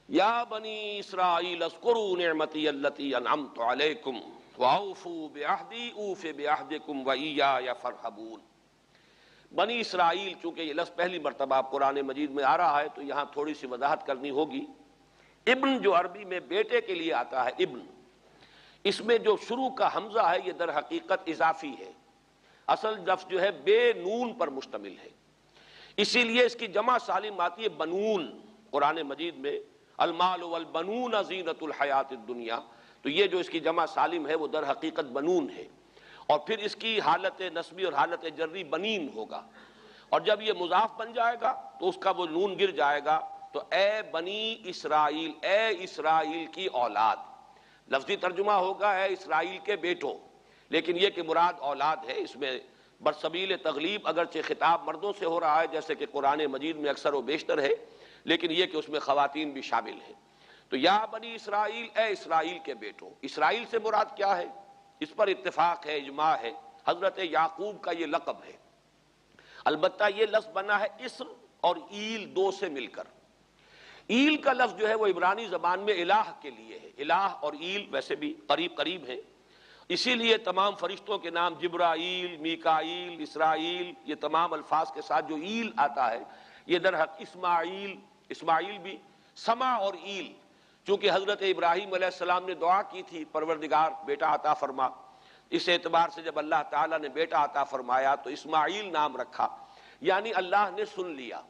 یا بنی اسرائیل اذکروا نعمتی التی انعمت علیکم واوفوا بعہدی اوف بعہدکم وایای فارہبون۔ بنی اسرائیل، چونکہ یہ لفظ پہلی مرتبہ قرآن مجید میں آ رہا ہے تو یہاں تھوڑی سی وضاحت کرنی ہوگی۔ ابن جو عربی میں بیٹے کے لیے آتا ہے ابن، اس میں جو شروع کا حمزہ ہے یہ در حقیقت اضافی ہے، اصل لفظ جو ہے بے نون پر مشتمل ہے، اسی لیے اس کی جمع سالم آتی ہے بنون۔ قرآن مجید میں المال والبنون زینت الحیات الدنیا، تو یہ جو اس کی جمع سالم ہے وہ در حقیقت بنون ہے، اور پھر اس کی حالت نسبی اور حالت جری بنین ہوگا، اور جب یہ مضاف بن جائے گا تو اس کا وہ نون گر جائے گا، تو اے بنی اسرائیل، اے اسرائیل کی اولاد۔ لفظی ترجمہ ہوگا اے اسرائیل کے بیٹوں، لیکن یہ کہ مراد اولاد ہے، اس میں برسبیل تغلیب اگرچہ خطاب مردوں سے ہو رہا ہے جیسے کہ قرآن مجید میں اکثر و بیشتر ہے، لیکن یہ کہ اس میں خواتین بھی شامل ہیں۔ تو یا بنی اسرائیل، اے اسرائیل کے بیٹوں۔ اسرائیل سے مراد کیا ہے؟ اس پر اتفاق ہے، اجماع ہے، حضرت یعقوب کا یہ لقب ہے۔ البتہ یہ لفظ بنا ہے اسر اور ایل دو سے مل کر۔ ایل کا لفظ جو ہے وہ عبرانی زبان میں الہ کے لیے ہے، الہ اور ایل ویسے بھی قریب قریب ہیں، اسی لیے تمام فرشتوں کے نام جبرائیل، میکائیل، اسرائیل، یہ تمام الفاظ کے ساتھ جو ایل آتا ہے یہ در حق اسماعیل، اسماعیل بھی، سما اور ایل، چونکہ حضرت ابراہیم علیہ السلام نے دعا کی تھی پروردگار بیٹا عطا فرما، اس اعتبار سے جب اللہ تعالیٰ نے بیٹا عطا فرمایا تو اسماعیل نام رکھا، یعنی اللہ نے سن لیا۔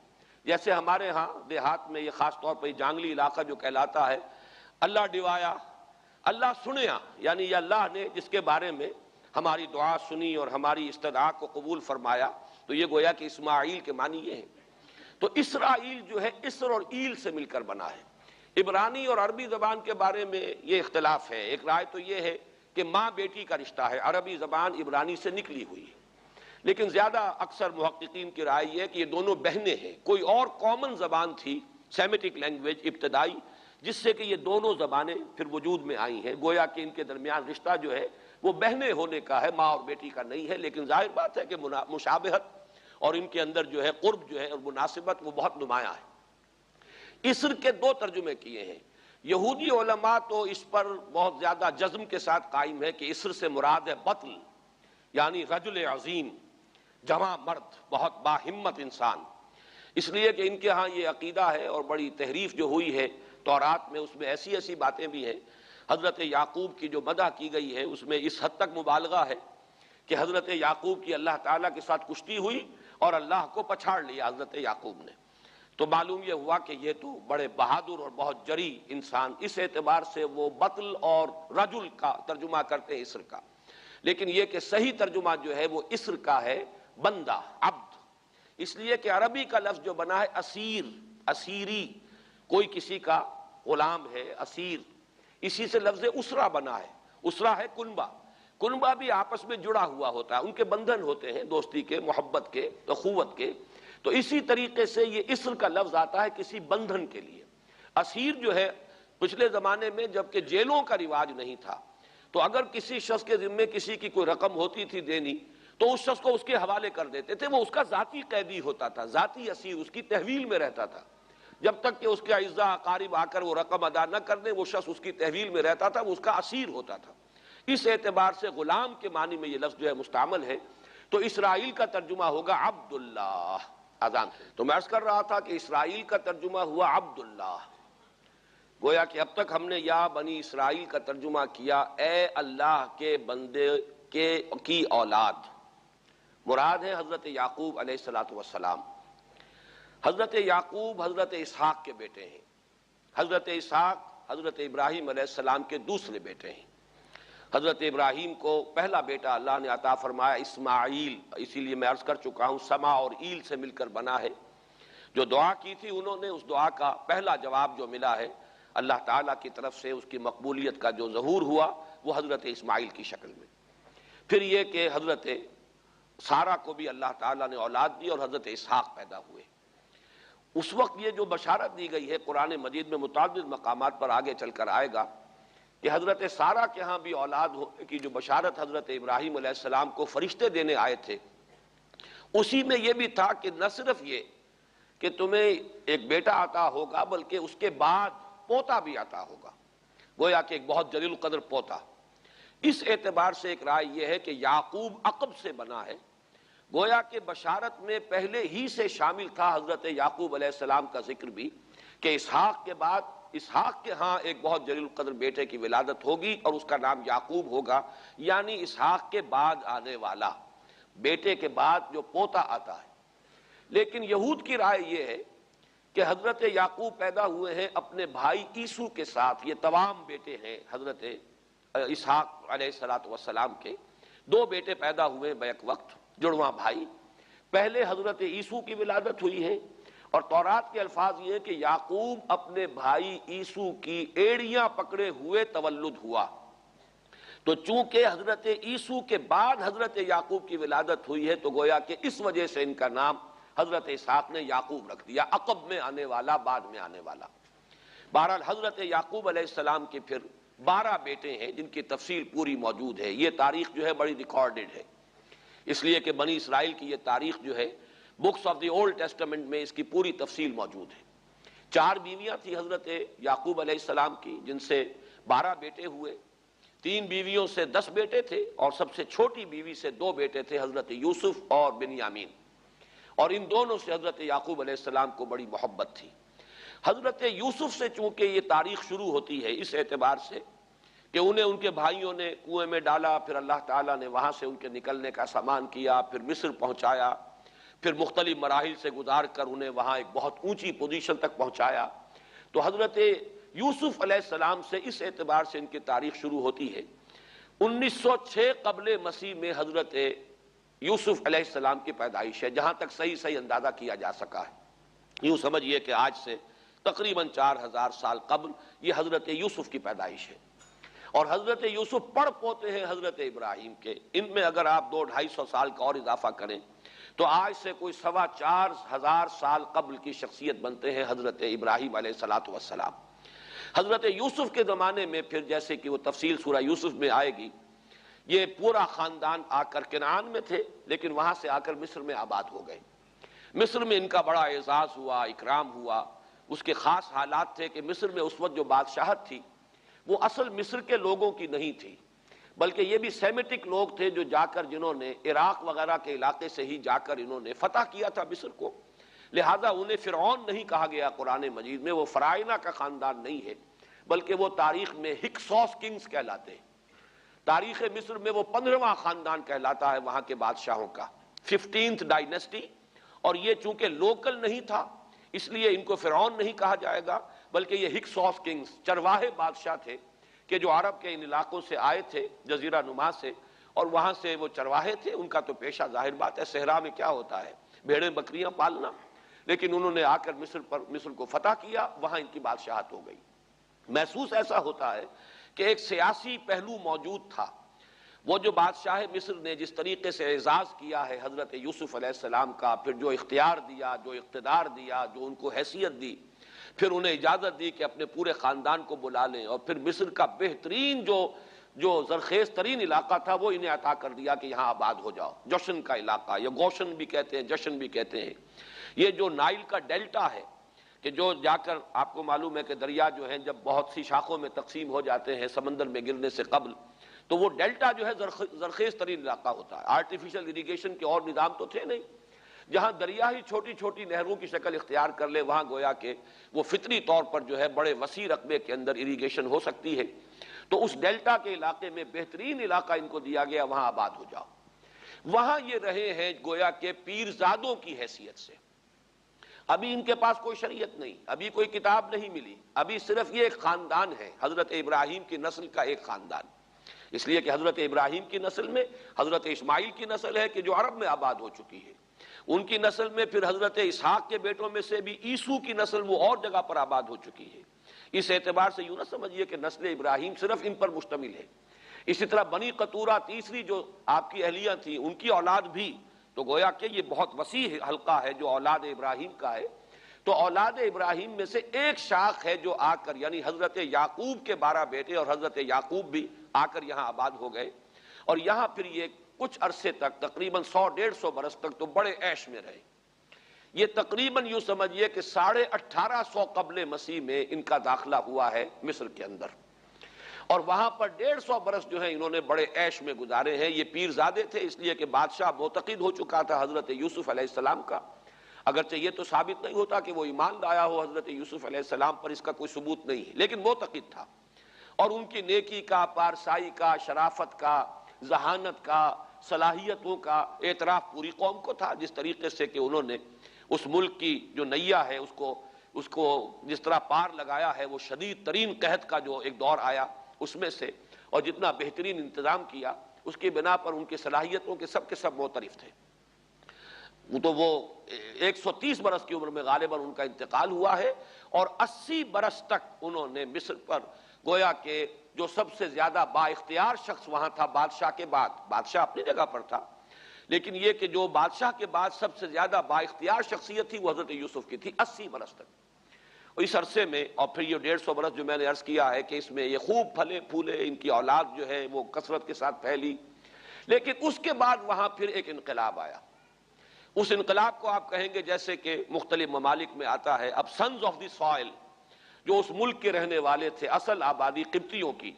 جیسے ہمارے ہاں دیہات میں یہ خاص طور پر جانگلی علاقہ جو کہلاتا ہے، اللہ ڈوایا، اللہ سنیا، یعنی یہ اللہ نے جس کے بارے میں ہماری دعا سنی اور ہماری استدعا کو قبول فرمایا، تو یہ گویا کہ اسماعیل کے معنی یہ ہیں۔ تو اسرائیل جو ہے اسر اور ایل سے مل کر بنا ہے۔ عبرانی اور عربی زبان کے بارے میں یہ اختلاف ہے، ایک رائے تو یہ ہے کہ ماں بیٹی کا رشتہ ہے، عربی زبان عبرانی سے نکلی ہوئی ہے، لیکن زیادہ اکثر محققین کی رائے یہ ہے کہ یہ دونوں بہنیں ہیں، کوئی اور کامن زبان تھی سیمیٹک لینگویج ابتدائی جس سے کہ یہ دونوں زبانیں پھر وجود میں آئی ہیں، گویا کہ ان کے درمیان رشتہ جو ہے وہ بہنیں ہونے کا ہے، ماں اور بیٹی کا نہیں ہے، لیکن ظاہر بات ہے کہ مشابہت اور ان کے اندر جو ہے قرب جو ہے اور مناسبت وہ بہت نمایاں ہے۔ اسر کے دو ترجمے کیے ہیں، یہودی علماء تو اس پر بہت زیادہ جزم کے ساتھ قائم ہے کہ اسر سے مراد ہے بطل، یعنی رجل عظیم، جواں مرد، بہت باہمت انسان، اس لیے کہ ان کے ہاں یہ عقیدہ ہے اور بڑی تحریف جو ہوئی ہے تورات میں، اس میں ایسی ایسی باتیں بھی ہیں۔ حضرت یعقوب کی جو مدح کی گئی ہے اس میں اس حد تک مبالغہ ہے کہ حضرت یعقوب کی اللہ تعالیٰ کے ساتھ کشتی ہوئی اور اللہ کو پچھاڑ لیا حضرت یعقوب نے، تو معلوم یہ ہوا کہ یہ تو بڑے بہادر اور بہت جری انسان، اس اعتبار سے وہ بطل اور رجل کا ترجمہ کرتے ہیں اسر کا، لیکن یہ کہ صحیح ترجمہ جو ہے وہ اسر کا ہے بندہ، عبد، اس لیے کہ عربی کا لفظ جو بنا ہے اسیر، اسیری، کوئی کسی کا غلام ہے، اسیر، اسی سے لفظ اسرہ بنا ہے، اسرہ ہے کنبہ، کنبہ بھی آپس میں جڑا ہوا ہوتا ہے، ان کے بندھن ہوتے ہیں دوستی کے، محبت کے، اخوت کے، تو اسی طریقے سے یہ اسر کا لفظ آتا ہے کسی بندھن کے لیے۔ اسیر جو ہے پچھلے زمانے میں جبکہ جیلوں کا رواج نہیں تھا تو اگر کسی شخص کے ذمے کسی کی کوئی رقم ہوتی تھی دینی تو اس شخص کو اس کے حوالے کر دیتے تھے، وہ اس کا ذاتی قیدی ہوتا تھا، ذاتی اسیر، اس کی تحویل میں رہتا تھا، جب تک کہ اس کے اعزاء اقارب آ کر وہ رقم ادا نہ کر دیں وہ شخص اس کی تحویل میں رہتا تھا، وہ اس کا اسیر ہوتا تھا۔ اس اعتبار سے غلام کے معنی میں یہ لفظ جو ہے مستعمل ہے، تو اسرائیل کا ترجمہ ہوگا عبداللہ۔ اذان تو میں عرض کر رہا تھا کہ اسرائیل کا ترجمہ ہوا عبداللہ، گویا کہ اب تک ہم نے یا بنی اسرائیل کا ترجمہ کیا اے اللہ کے بندے کی اولاد، مراد ہے حضرت یعقوب علیہ السلام۔ حضرت یعقوب حضرت اسحاق کے بیٹے ہیں، حضرت اسحاق حضرت ابراہیم علیہ السلام کے دوسرے بیٹے ہیں۔ حضرت ابراہیم کو پہلا بیٹا اللہ نے عطا فرمایا اسماعیل، اسی لیے میں عرض کر چکا ہوں سما اور ایل سے مل کر بنا ہے۔ جو دعا کی تھی انہوں نے، اس دعا کا پہلا جواب جو ملا ہے اللہ تعالیٰ کی طرف سے، اس کی مقبولیت کا جو ظہور ہوا وہ حضرت اسماعیل کی شکل میں۔ پھر یہ کہ حضرت سارہ کو بھی اللہ تعالیٰ نے اولاد دی اور حضرت اسحاق پیدا ہوئے۔ اس وقت یہ جو بشارت دی گئی ہے قرآن مجید میں متعدد مقامات پر آگے چل کر آئے گا کہ حضرت سارہ کے ہاں بھی اولاد ہونے کی جو بشارت حضرت ابراہیم علیہ السلام کو فرشتے دینے آئے تھے، اسی میں یہ بھی تھا کہ نہ صرف یہ کہ تمہیں ایک بیٹا عطا ہوگا بلکہ اس کے بعد پوتا بھی عطا ہوگا، گویا کہ ایک بہت جلیل القدر پوتا۔ اس اعتبار سے ایک رائے یہ ہے کہ یعقوب عقب سے بنا ہے، گویا کہ بشارت میں پہلے ہی سے شامل تھا حضرت یعقوب علیہ السلام کا ذکر بھی، کہ اسحاق کے بعد اسحاق کے ہاں ایک بہت جلیل القدر بیٹے کی ولادت ہوگی اور اس کا نام یعقوب ہوگا، یعنی اسحاق کے بعد آنے والا، بیٹے کے بعد جو پوتا آتا ہے۔ لیکن یہود کی رائے یہ ہے کہ حضرت یعقوب پیدا ہوئے ہیں اپنے بھائی عیسو کے ساتھ، یہ تمام بیٹے ہیں حضرت اسحاق علیہ السلام کے، دو بیٹے پیدا ہوئے بیک وقت، جڑواں بھائی۔ پہلے حضرت عیسو کی ولادت ہوئی ہے، اور تورات کے الفاظ یہ ہے کہ یعقوب اپنے بھائی عیسو کی ایڑیاں پکڑے ہوئے تولد ہوا۔ تو چونکہ حضرت عیسو کے بعد حضرت یعقوب کی ولادت ہوئی ہے، تو گویا کہ اس وجہ سے ان کا نام حضرت اسحاق نے یعقوب رکھ دیا، عقب میں آنے والا، بعد میں آنے والا۔ بہرحال حضرت یعقوب علیہ السلام کے پھر 12 بیٹے ہیں جن کی تفصیل پوری موجود ہے۔ یہ تاریخ جو ہے بڑی ریکارڈڈ ہے، اس لیے کہ بنی اسرائیل کی یہ تاریخ جو ہے books of the old testament میں اس کی پوری تفصیل موجود ہے۔ 4 بیویاں تھی حضرت یعقوب علیہ السلام کی، جن سے 12 بیٹے ہوئے، 3 بیویوں سے 10 بیٹے تھے، اور سب سے چھوٹی بیوی سے 2 بیٹے تھے، حضرت یوسف اور بنیامین، اور ان دونوں سے حضرت یعقوب علیہ السلام کو بڑی محبت تھی۔ حضرت یوسف سے چونکہ یہ تاریخ شروع ہوتی ہے اس اعتبار سے کہ انہیں ان کے بھائیوں نے کنویں میں ڈالا، پھر اللہ تعالیٰ نے وہاں سے ان کے نکلنے کا سامان کیا، پھر مصر پہنچایا، پھر مختلف مراحل سے گزار کر انہیں وہاں ایک بہت اونچی پوزیشن تک پہنچایا۔ تو حضرت یوسف علیہ السلام سے اس اعتبار سے ان کی تاریخ شروع ہوتی ہے۔ 1906 قبل مسیح میں حضرت یوسف علیہ السلام کی پیدائش ہے، جہاں تک صحیح اندازہ کیا جا سکا ہے۔ یوں سمجھئے کہ آج سے تقریباً 4000 سال قبل یہ حضرت یوسف کی پیدائش ہے، اور حضرت یوسف پڑ پوتے ہیں حضرت ابراہیم کے۔ ان میں اگر آپ 200-250 سال کا اور اضافہ کریں تو آج سے کوئی 4500 سال قبل کی شخصیت بنتے ہیں حضرت ابراہیم علیہ السلام۔ حضرت یوسف کے زمانے میں پھر جیسے کہ وہ تفصیل سورہ یوسف میں آئے گی، یہ پورا خاندان آ کر کنعان میں تھے، لیکن وہاں سے آ کر مصر میں آباد ہو گئے۔ مصر میں ان کا بڑا اعزاز ہوا، اکرام ہوا۔ اس کے خاص حالات تھے کہ مصر میں اس وقت جو بادشاہت تھی وہ اصل مصر کے لوگوں کی نہیں تھی، بلکہ یہ بھی سیمیٹک لوگ تھے جو جا کر جنہوں نے عراق وغیرہ کے علاقے سے ہی جا کر انہوں نے فتح کیا تھا مصر کو، لہٰذا انہیں فرعون نہیں کہا گیا قرآن مجید میں، وہ فرائنہ کا خاندان نہیں ہے، بلکہ وہ تاریخ میں ہکسوس کنگز کہلاتے ہیں۔ تاریخ مصر میں وہ 15واں خاندان کہلاتا ہے وہاں کے بادشاہوں کا، 15th ڈائنیسٹی، اور یہ چونکہ لوکل نہیں تھا اس لیے ان کو فرعون نہیں کہا جائے گا، بلکہ یہ ہکسوس کنگز چرواہے بادشاہ تھے کہ جو عرب کے ان علاقوں سے آئے تھے جزیرہ نما سے، اور وہاں سے وہ چرواہے تھے۔ ان کا تو پیشہ ظاہر بات ہے صحرا میں کیا ہوتا ہے، بھیڑیں بکریاں پالنا، لیکن انہوں نے آ کر مصر کو فتح کیا، وہاں ان کی بادشاہت ہو گئی۔ محسوس ایسا ہوتا ہے کہ ایک سیاسی پہلو موجود تھا۔ وہ جو بادشاہ مصر نے جس طریقے سے اعزاز کیا ہے حضرت یوسف علیہ السلام کا، پھر جو اختیار دیا، جو اقتدار دیا، جو ان کو حیثیت دی، پھر انہیں اجازت دی کہ اپنے پورے خاندان کو بلا لیں، اور پھر مصر کا بہترین جو زرخیز ترین علاقہ تھا وہ انہیں عطا کر دیا کہ یہاں آباد ہو جاؤ۔ جوشن کا علاقہ، یا گوشن بھی کہتے ہیں، جشن بھی کہتے ہیں، یہ جو نائل کا ڈیلٹا ہے کہ جو جا کر آپ کو معلوم ہے کہ دریا جو ہیں جب بہت سی شاخوں میں تقسیم ہو جاتے ہیں سمندر میں گرنے سے قبل، تو وہ ڈیلٹا جو ہے زرخیز ترین علاقہ ہوتا ہے۔ آرٹیفیشل اریگیشن کے اور نظام تو تھے نہیں، جہاں دریا ہی چھوٹی چھوٹی نہروں کی شکل اختیار کر لے وہاں گویا کہ وہ فطری طور پر جو ہے بڑے وسیع رقبے کے اندر اریگیشن ہو سکتی ہے۔ تو اس ڈیلٹا کے علاقے میں بہترین علاقہ ان کو دیا گیا، وہاں آباد ہو جاؤ۔ وہاں یہ رہے ہیں گویا کہ پیرزادوں کی حیثیت سے۔ ابھی ان کے پاس کوئی شریعت نہیں، ابھی کوئی کتاب نہیں ملی، ابھی صرف یہ ایک خاندان ہے، حضرت ابراہیم کی نسل کا ایک خاندان، اس لیے کہ حضرت ابراہیم کی نسل میں حضرت اسماعیل کی نسل ہے کہ جو عرب میں آباد ہو چکی ہے، ان کی نسل میں پھر حضرت اسحاق کے بیٹوں میں سے بھی عیسو کی نسل وہ اور جگہ پر آباد ہو چکی ہے۔ اس اعتبار سے یوں نہ سمجھیے کہ نسل ابراہیم صرف ان پر مشتمل ہے۔ اسی طرح بنی قطورہ تیسری جو آپ کی اہلیہ تھی، ان کی اولاد بھی، تو گویا کہ یہ بہت وسیع حلقہ ہے جو اولاد ابراہیم کا ہے۔ تو اولاد ابراہیم میں سے ایک شاخ ہے جو آ کر، یعنی حضرت یعقوب کے 12 بیٹے اور حضرت یعقوب بھی آ کر یہاں آباد ہو گئے، اور یہاں پھر یہ کچھ عرصے تک تقریباً 100-150 برس تک تو بڑے عیش میں رہے۔ یہ تقریباً یوں سمجھیے کہ 1850 قبل مسیح میں ان کا داخلہ ہوا ہے مصر کے اندر، اور وہاں پر 150 برس جو ہیں انہوں نے بڑے عیش میں گزارے ہیں۔ یہ پیرزادے تھے اس لیے کہ بادشاہ معتقد ہو چکا تھا حضرت یوسف علیہ السلام کا، اگرچہ یہ تو ثابت نہیں ہوتا کہ وہ ایمان لایا ہو حضرت یوسف علیہ السلام پر، اس کا کوئی ثبوت نہیں ہے، لیکن معتقد تھا، اور ان کی نیکی کا، پارسائی کا، شرافت کا، ذہانت کا، صلاحیتوں کا اعتراف پوری قوم کو تھا، جس طریقے سے کہ انہوں نے اس ملک کی جو نیا ہے اس کو جس طرح پار لگایا ہے، وہ شدید ترین قحط کا جو ایک دور آیا اس میں سے، اور جتنا بہترین انتظام کیا اس کی بنا پر ان کی صلاحیتوں کے سب معترف تھے۔ تو وہ 130 برس کی عمر میں غالباً ان کا انتقال ہوا ہے، اور 80 برس تک انہوں نے مصر پر گویا کہ جو سب سے زیادہ با اختیار شخص وہاں تھا بادشاہ کے بعد، بادشاہ اپنی جگہ پر تھا، لیکن یہ کہ جو بادشاہ کے بعد سب سے زیادہ با اختیار شخصیت تھی وہ حضرت یوسف کی تھی 80 برس تک۔ اور اس عرصے میں، اور پھر یہ 150 برس جو میں نے عرض کیا ہے کہ اس میں یہ خوب پھلے پھولے، ان کی اولاد جو ہے وہ کثرت کے ساتھ پھیلی، لیکن اس کے بعد وہاں پھر ایک انقلاب آیا۔ اس انقلاب کو آپ کہیں گے جیسے کہ مختلف ممالک میں آتا ہے، اب سنز آف دی سوائل جو اس ملک کے رہنے والے تھے، اصل آبادی قبطیوں کی،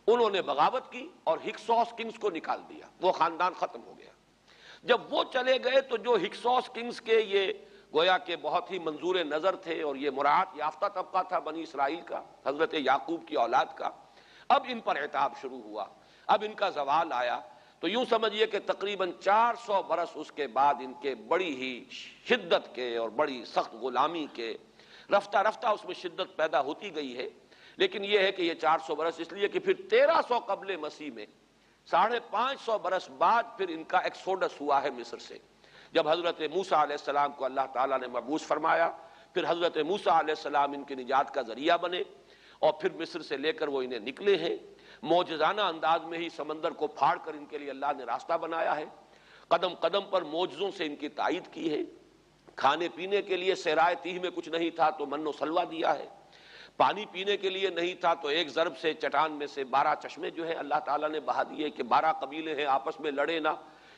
انہوں نے بغاوت کی اور ہکسوس کنگز کو نکال دیا، وہ خاندان ختم ہو گیا۔ جب وہ چلے گئے تو جو ہکسوس کنگز کے یہ گویا کہ بہت ہی منظور نظر تھے اور یہ مراعات یافتہ طبقہ تھا بنی اسرائیل کا، حضرت یعقوب کی اولاد کا، اب ان پر عتاب شروع ہوا، اب ان کا زوال آیا۔ تو یوں سمجھیے کہ تقریباً 400 برس اس کے بعد ان کے بڑی ہی شدت کے اور بڑی سخت غلامی کے، رفتہ رفتہ اس میں شدت پیدا ہوتی گئی ہے، لیکن یہ ہے کہ یہ 400 برس اس لیے کہ پھر 1300 قبل مسیح میں 550 برس بعد پھر ان کا ایکسوڈس ہوا ہے مصر سے، جب حضرت موسیٰ علیہ السلام کو اللہ تعالیٰ نے مبعوث فرمایا، پھر حضرت موسیٰ علیہ السلام ان کی نجات کا ذریعہ بنے، اور پھر مصر سے لے کر وہ انہیں نکلے ہیں، معجزانہ انداز میں ہی سمندر کو پھاڑ کر ان کے لیے اللہ نے راستہ بنایا ہے، قدم قدم پر معجزوں سے ان کی تائید کی ہے، کھانے پینے کے لیے صحرائے تیہ میں کچھ نہیں تھا تو من و سلوہ دیا ہے، پانی پینے کے لیے نہیں تھا تو ایک ضرب سے چٹان میں سے 12 چشمے جو ہے اللہ تعالیٰ نے بہا دیے کہ 12 قبیلے ہیں آپس میں لڑے نہ،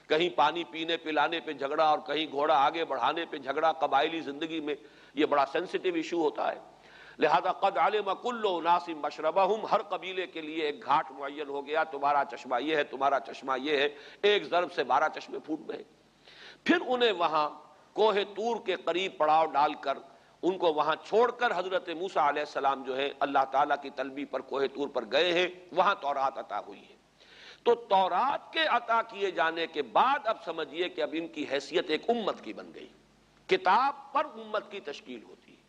کہیں پانی پینے پلانے پہ جھگڑا اور کہیں گھوڑا آگے بڑھانے پہ جھگڑا، قبائلی زندگی میں یہ بڑا سینسٹیو ایشو ہوتا ہے، لہذا قد علم کل اناس مشربہم، ہر قبیلے کے لیے ایک گھاٹ معین ہو گیا، تمہارا چشمہ یہ ہے، تمہارا چشمہ یہ ہے، ایک ضرب سے 12 چشمے پھوٹ گئے۔ پھر انہیں وہاں کوہ طور کے قریب پڑاؤ ڈال کر ان کو وہاں چھوڑ کر حضرت موسیٰ علیہ السلام جو ہے اللہ تعالیٰ کی طلبی پر کوہ طور پر گئے ہیں، وہاں تورات عطا ہوئی ہے۔ تو تورات کے عطا کیے جانے کے بعد اب سمجھیے کہ اب ان کی حیثیت ایک امت کی بن گئی، کتاب پر امت کی تشکیل ہوتی ہے۔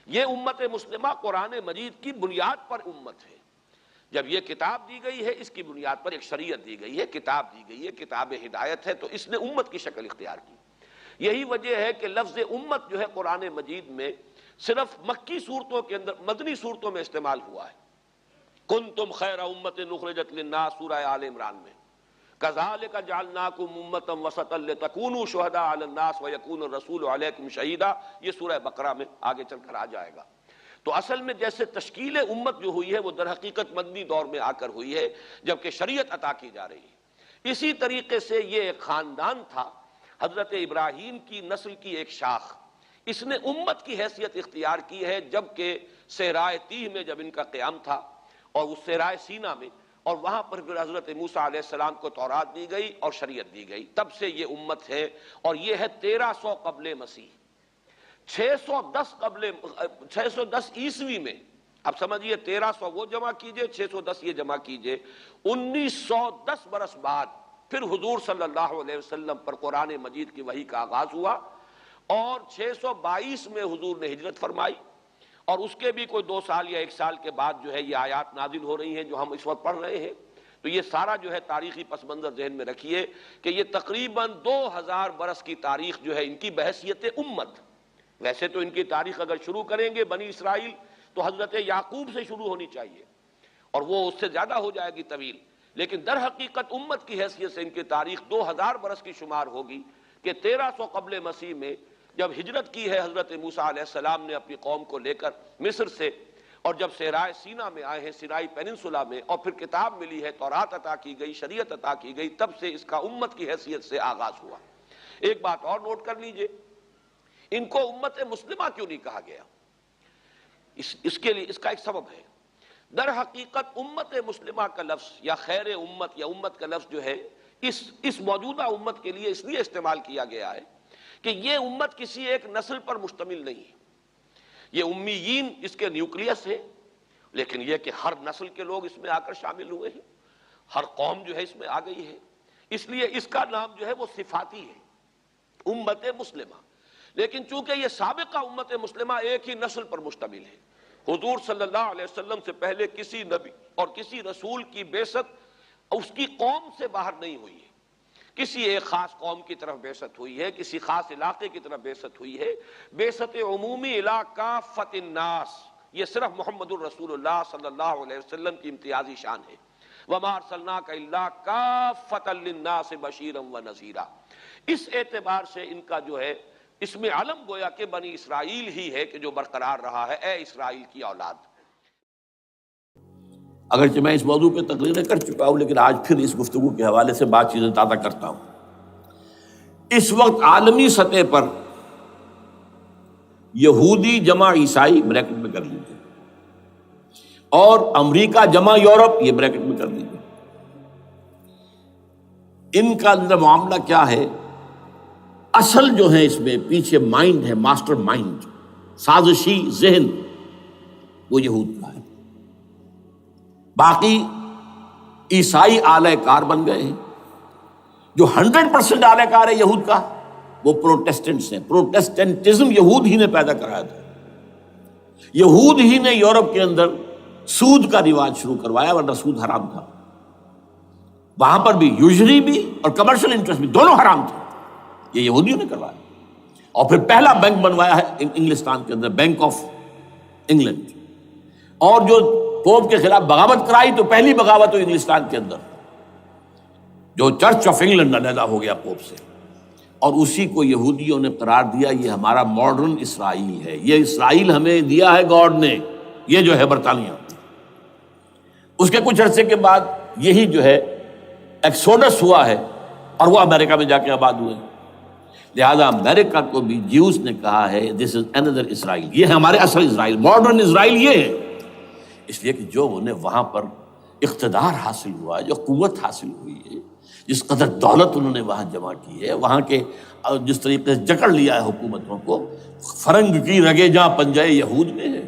یہ امت مسلمہ قرآن مجید کی بنیاد پر امت ہے، جب یہ کتاب دی گئی ہے اس کی بنیاد پر ایک شریعت دی گئی ہے، کتاب دی گئی ہے، کتاب ہدایت ہے، تو اس نے امت کی شکل اختیار کی۔ یہی وجہ ہے کہ لفظ امت جو ہے قرآن مجید میں صرف مکی صورتوں کے اندر، مدنی صورتوں میں استعمال ہوا ہے۔ کنتم خیر امت اخرجت للناس سورہ آل عمران میں، کذالک جعلناکم امۃ وسطا لتکونوا شہداء علی الناس ویکون الرسول علیکم شہیدا، یہ سورہ بقرہ میں آگے چل کر آ جائے گا۔ تو اصل میں جیسے تشکیل امت جو ہوئی ہے وہ در حقیقت مدنی دور میں آ کر ہوئی ہے، جبکہ شریعت عطا کی جا رہی ہے۔ اسی طریقے سے یہ ایک خاندان تھا، حضرت ابراہیم کی نسل کی ایک شاخ، اس نے امت کی حیثیت اختیار کی ہے، جبکہ صحرائے تیہ میں جب ان کا قیام تھا اور اس صحرائے سینا میں، اور وہاں پر پھر حضرت موسیٰ علیہ السلام کو تورات دی گئی اور شریعت دی گئی، تب سے یہ امت ہے، اور یہ ہے 1300 قبل مسیح۔ 610 عیسوی میں، اب سمجھیے 1300 وہ جمع کیجئے، 610 یہ جمع کیجئے، 1910 برس بعد پھر حضور صلی اللہ علیہ وسلم پر قرآن مجید کی وحی کا آغاز ہوا، اور 622 میں حضور نے ہجرت فرمائی، اور اس کے بھی کوئی 2 سال یا 1 سال کے بعد جو ہے یہ آیات نازل ہو رہی ہیں جو ہم اس وقت پڑھ رہے ہیں۔ تو یہ سارا جو ہے تاریخی پس منظر ذہن میں رکھیے کہ یہ تقریباً 2000 برس کی تاریخ جو ہے ان کی بحیثیت امت، ویسے تو ان کی تاریخ اگر شروع کریں گے بنی اسرائیل تو حضرت یعقوب سے شروع ہونی چاہیے، اور وہ اس سے زیادہ ہو جائے گی طویل، لیکن در حقیقت امت کی حیثیت سے ان کی تاریخ 2000 برس کی شمار ہوگی کہ 1300 قبل مسیح میں جب ہجرت کی ہے حضرت موسیٰ علیہ السلام نے اپنی قوم کو لے کر مصر سے، اور جب صحرائے سینا میں آئے ہیں، سینائی پیننسولا میں، اور پھر کتاب ملی ہے، تورات عطا کی گئی، شریعت عطا کی گئی، تب سے اس کا امت کی حیثیت سے آغاز ہوا۔ ایک بات اور نوٹ کر لیجئے، ان کو امت مسلمہ کیوں نہیں کہا گیا؟ اس کے لیے اس کا ایک سبب ہے۔ در حقیقت امت مسلمہ کا لفظ یا خیر امت یا امت کا لفظ جو ہے اس موجودہ امت کے لیے اس لیے استعمال کیا گیا ہے کہ یہ امت کسی ایک نسل پر مشتمل نہیں ہے۔ یہ امیین اس کے نیوکلیس ہے، لیکن یہ کہ ہر نسل کے لوگ اس میں آ کر شامل ہوئے ہیں، ہر قوم جو ہے اس میں آ گئی ہے، اس لیے اس کا نام جو ہے وہ صفاتی ہے، امت مسلمہ۔ لیکن چونکہ یہ سابقہ امت مسلمہ ایک ہی نسل پر مشتمل ہے، حضور صلی اللہ علیہ وسلم سے پہلے کسی نبی اور کسی رسول کی بعثت اس کی قوم سے باہر نہیں ہوئی ہے، کسی ایک خاص قوم کی طرف بعثت ہوئی ہے، کسی خاص علاقے کی طرف بعثت ہوئی ہے۔ بعثت عمومی الی کافۃ الناس یہ صرف محمد الرسول اللہ صلی اللہ علیہ وسلم کی امتیازی شان ہے۔ وما ارسلناک الا کافۃ للناس بشیرا ونذیرا۔ اس اعتبار سے ان کا جو ہے اس میں علم گویا کہ بنی اسرائیل ہی ہے کہ جو برقرار رہا ہے، اے اسرائیل کی اولاد۔ اگرچہ میں اس موضوع پہ تقریریں کر چکا ہوں، لیکن آج پھر اس گفتگو کے حوالے سے بات چیزیں تازہ کرتا ہوں۔ اس وقت عالمی سطح پر یہودی جمع عیسائی بریکٹ میں کر لیجیے، اور امریکہ جمع یورپ یہ بریکٹ میں کر لیجیے، ان کا اندر معاملہ کیا ہے؟ اصل جو ہے اس میں پیچھے مائنڈ ہے، ماسٹر مائنڈ، سازشی ذہن، وہ یہود کا ہے۔ باقی عیسائی اعلی کار بن گئے ہیں۔ جو 100% اعلی کار ہے یہود کا وہ پروٹیسٹنٹس ہیں۔ پروٹیسٹنٹزم یہود ہی نے پیدا کرایا تھا، یہود ہی نے یورپ کے اندر سود کا رواج شروع کروایا، ورنہ سود حرام تھا وہاں پر بھی، یوزری بھی اور کمرشل انٹرسٹ بھی، دونوں حرام تھے، یہ یہودیوں نے کروایا۔ اور پھر پہلا بینک بنوایا ہے انگلستان کے اندر، بینک آف انگلینڈ، اور جو پوپ کے خلاف بغاوت کرائی تو پہلی بغاوت ہوئی انگلستان کے اندر، جو چرچ آف انگلینڈ علیحدہ ہو گیا پوپ سے، اور اسی کو یہودیوں نے قرار دیا یہ ہمارا ماڈرن اسرائیل ہے، یہ اسرائیل ہمیں دیا ہے گاڈ نے، یہ جو ہے برطانیہ۔ اس کے کچھ عرصے کے بعد یہی جو ہے ایکسوڈس ہوا ہے، اور وہ امریکہ میں جا کے آباد ہوئے۔ لہذا امریکہ کو بھی جیوز نے کہا ہے دس از اندر اسرائیل، یہ ہے ہمارے اصل اسرائیل، ماڈرن اسرائیل یہ ہے۔ اس لیے کہ جو انہیں وہاں پر اقتدار حاصل ہوا ہے، جو قوت حاصل ہوئی ہے، جس قدر دولت انہوں نے وہاں جمع کی ہے، وہاں کے جس طریقے سے جکڑ لیا ہے حکومتوں کو، فرنگ کی رگے جہاں پنجے یہود میں ہے۔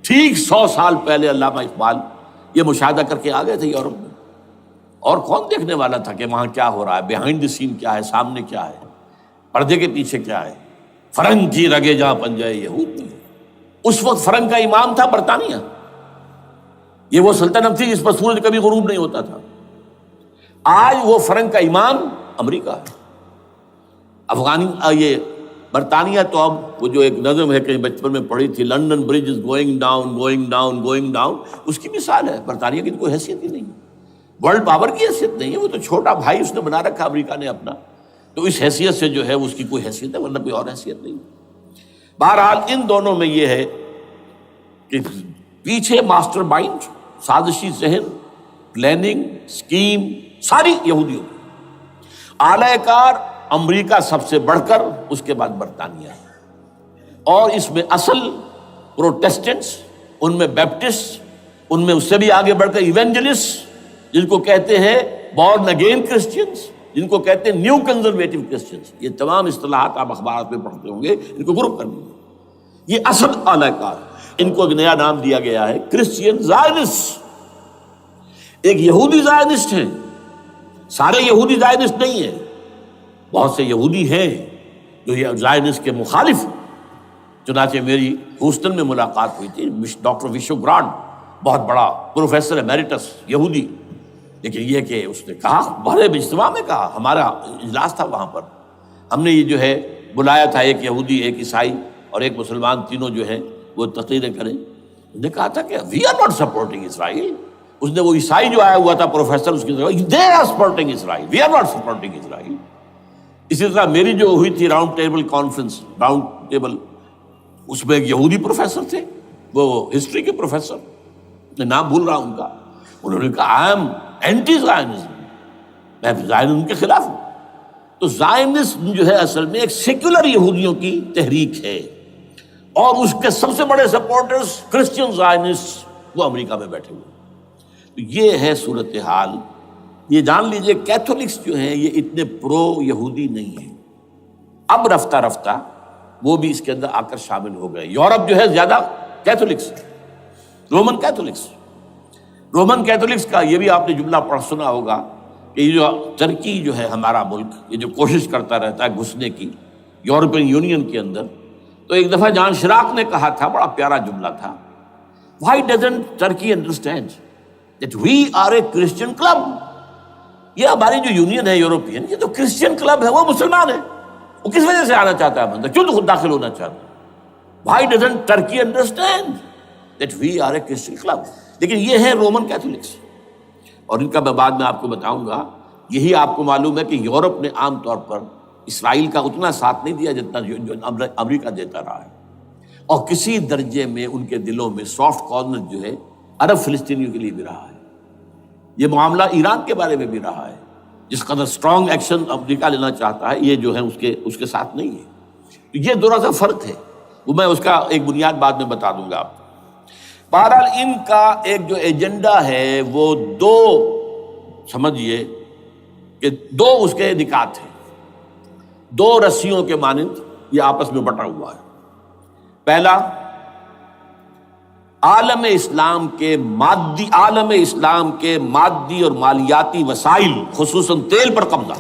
ٹھیک 100 سال پہلے علامہ اقبال یہ مشاہدہ کر کے آ گئے تھے یورپ میں، اور کون دیکھنے والا تھا کہ وہاں کیا ہو رہا ہے، بیہائنڈ دی سین کیا ہے، سامنے کیا ہے، پردے کے پیچھے کیا ہے۔ فرنگ کی رگے جہاں پنجے یہود میں۔ اس وقت فرنگ کا امام تھا برطانیہ، یہ وہ سلطنت تھی جس پر سورج کبھی غروب نہیں ہوتا تھا۔ آج وہ فرنگ کا امام امریکہ ہے۔ یہ برطانیہ تو اب وہ جو ایک نظم ہے کہ بچپن میں پڑھی تھی، London bridge is going down going down going down, اس کی مثال ہے۔ برطانیہ کی تو کوئی حیثیت ہی نہیں، ورلڈ پاور کی حیثیت نہیں ہے، وہ تو چھوٹا بھائی اس نے بنا رکھا امریکہ نے اپنا، تو اس حیثیت سے جو ہے اس کی کوئی حیثیت ہے، ورنہ کوئی اور حیثیت نہیں۔ بہرحال ان دونوں میں یہ ہے کہ پیچھے ماسٹر مائنڈ، سازشی ذہن، پلاننگ، سکیم ساری یہودیوں کی۔ اعلی کار امریکہ سب سے بڑھ کر، اس کے بعد برطانیہ ہے، اور اس میں اصل پروٹیسٹنٹس، ان میں بیپٹسٹ، ان میں اس سے بھی آگے بڑھ کر ایونجلسٹ، جن کو کہتے ہیں بورن اگین کرسچنس، جن کو کہتے ہیں نیو کنزرویٹو کرسچنس، یہ تمام اصطلاحات آپ اخبارات میں پڑھتے ہوں گے، ان کو گروپ کر لیجیے۔ یہ اصل اعلی کار، ان کو ایک نیا نام دیا گیا ہے کرسچین زائنسٹ۔ ایک یہودی زائنسٹ ہیں، سارے یہودی زائنسٹ نہیں ہیں، بہت سے یہودی ہیں جو یہ زائنسٹ کے مخالف ہیں۔ چنانچہ میری ہیوسٹن میں ملاقات ہوئی تھی ڈاکٹر وشو گرانٹ، بہت بڑا پروفیسر ایمیریٹس یہودی، لیکن یہ کہ اس نے کہا، بڑے اجتماع میں کہا، ہمارا اجلاس تھا وہاں پر، ہم نے یہ جو ہے بلایا تھا، ایک یہودی، ایک عیسائی اور ایک مسلمان، تینوں جو ہیں وہ تقریریں کریں۔ انہوں نے کہا تھا کہ وی آر ناٹ سپورٹنگ اسرائیل۔ اس نے وہ عیسائی جو آیا ہوا تھا پروفیسر، اس کی طرف they are supporting Israel, we are not supporting Israel. اسی طرح میری جو ہوئی تھی round table conference, round table, اس میں ایک یہودی پروفیسر تھے، وہ ہسٹری کے پروفیسر، میں نام بھول رہا ہوں ان کا، انہوں نے کہا آئی ایم اینٹی زائنزم، میں زائنزم کے خلاف ہوں۔ تو زائنسٹ جو ہے اصل میں ایک سیکولر یہودیوں کی تحریک ہے، اور اس کے سب سے بڑے سپورٹرز کرسچن زائنسٹ وہ امریکہ میں بیٹھے ہوئے۔ تو یہ ہے صورتحال۔ یہ جان لیجئے کیتھولکس جو ہیں یہ اتنے پرو یہودی نہیں ہیں، اب رفتہ رفتہ وہ بھی اس کے اندر آ کر شامل ہو گئے۔ یورپ جو ہے زیادہ Catholics, Roman Catholics, Roman Catholics کا یہ بھی آپ نے جملہ پڑھ سنا ہوگا کہ یہ جو ترکی جو ہے ہمارا ملک، یہ جو کوشش کرتا رہتا ہے گھسنے کی یورپین یونین کے اندر، تو ایک دفعہ جان شراق نے کہا تھا، بڑا پیارا جملہ تھا، Why doesn't Turkey understand that we are a Christian club؟ یہ ہماری جو یونین ہے یورپین، یہ تو کرسچین کلب ہے، وہ مسلمان ہے، وہ کس وجہ سے آنا چاہتا ہے اندر؟ کیوں تو خود داخل ہونا چاہتا ہے؟ Why doesn't Turkey understand that we are a Christian club؟ لیکن یہ ہے رومن کیتھولکس، اور ان کا میں بعد میں آپ کو بتاؤں گا۔ یہی آپ کو معلوم ہے کہ یورپ نے عام طور پر اسرائیل کا اتنا ساتھ نہیں دیا جتنا جو امریکہ دیتا رہا ہے، اور کسی درجے میں ان کے دلوں میں سافٹ کارنر جو ہے عرب فلسطینیوں کے لیے بھی رہا ہے۔ یہ معاملہ ایران کے بارے میں بھی رہا ہے، جس قدر سٹرانگ ایکشن امریکہ لینا چاہتا ہے، یہ جو ہے اس کے ساتھ نہیں ہے۔ یہ تھوڑا سا فرق ہے، وہ میں اس کا ایک بنیاد بعد میں بتا دوں گا آپ کو۔ بہرحال ان کا ایک جو ایجنڈا ہے وہ دو، سمجھیے کہ دو اس کے نکات ہیں، دو رسیوں کے مانند یہ آپس میں بٹا ہوا ہے۔ پہلا، عالم اسلام کے مادی اور مالیاتی وسائل، خصوصاً تیل پر قبضہ،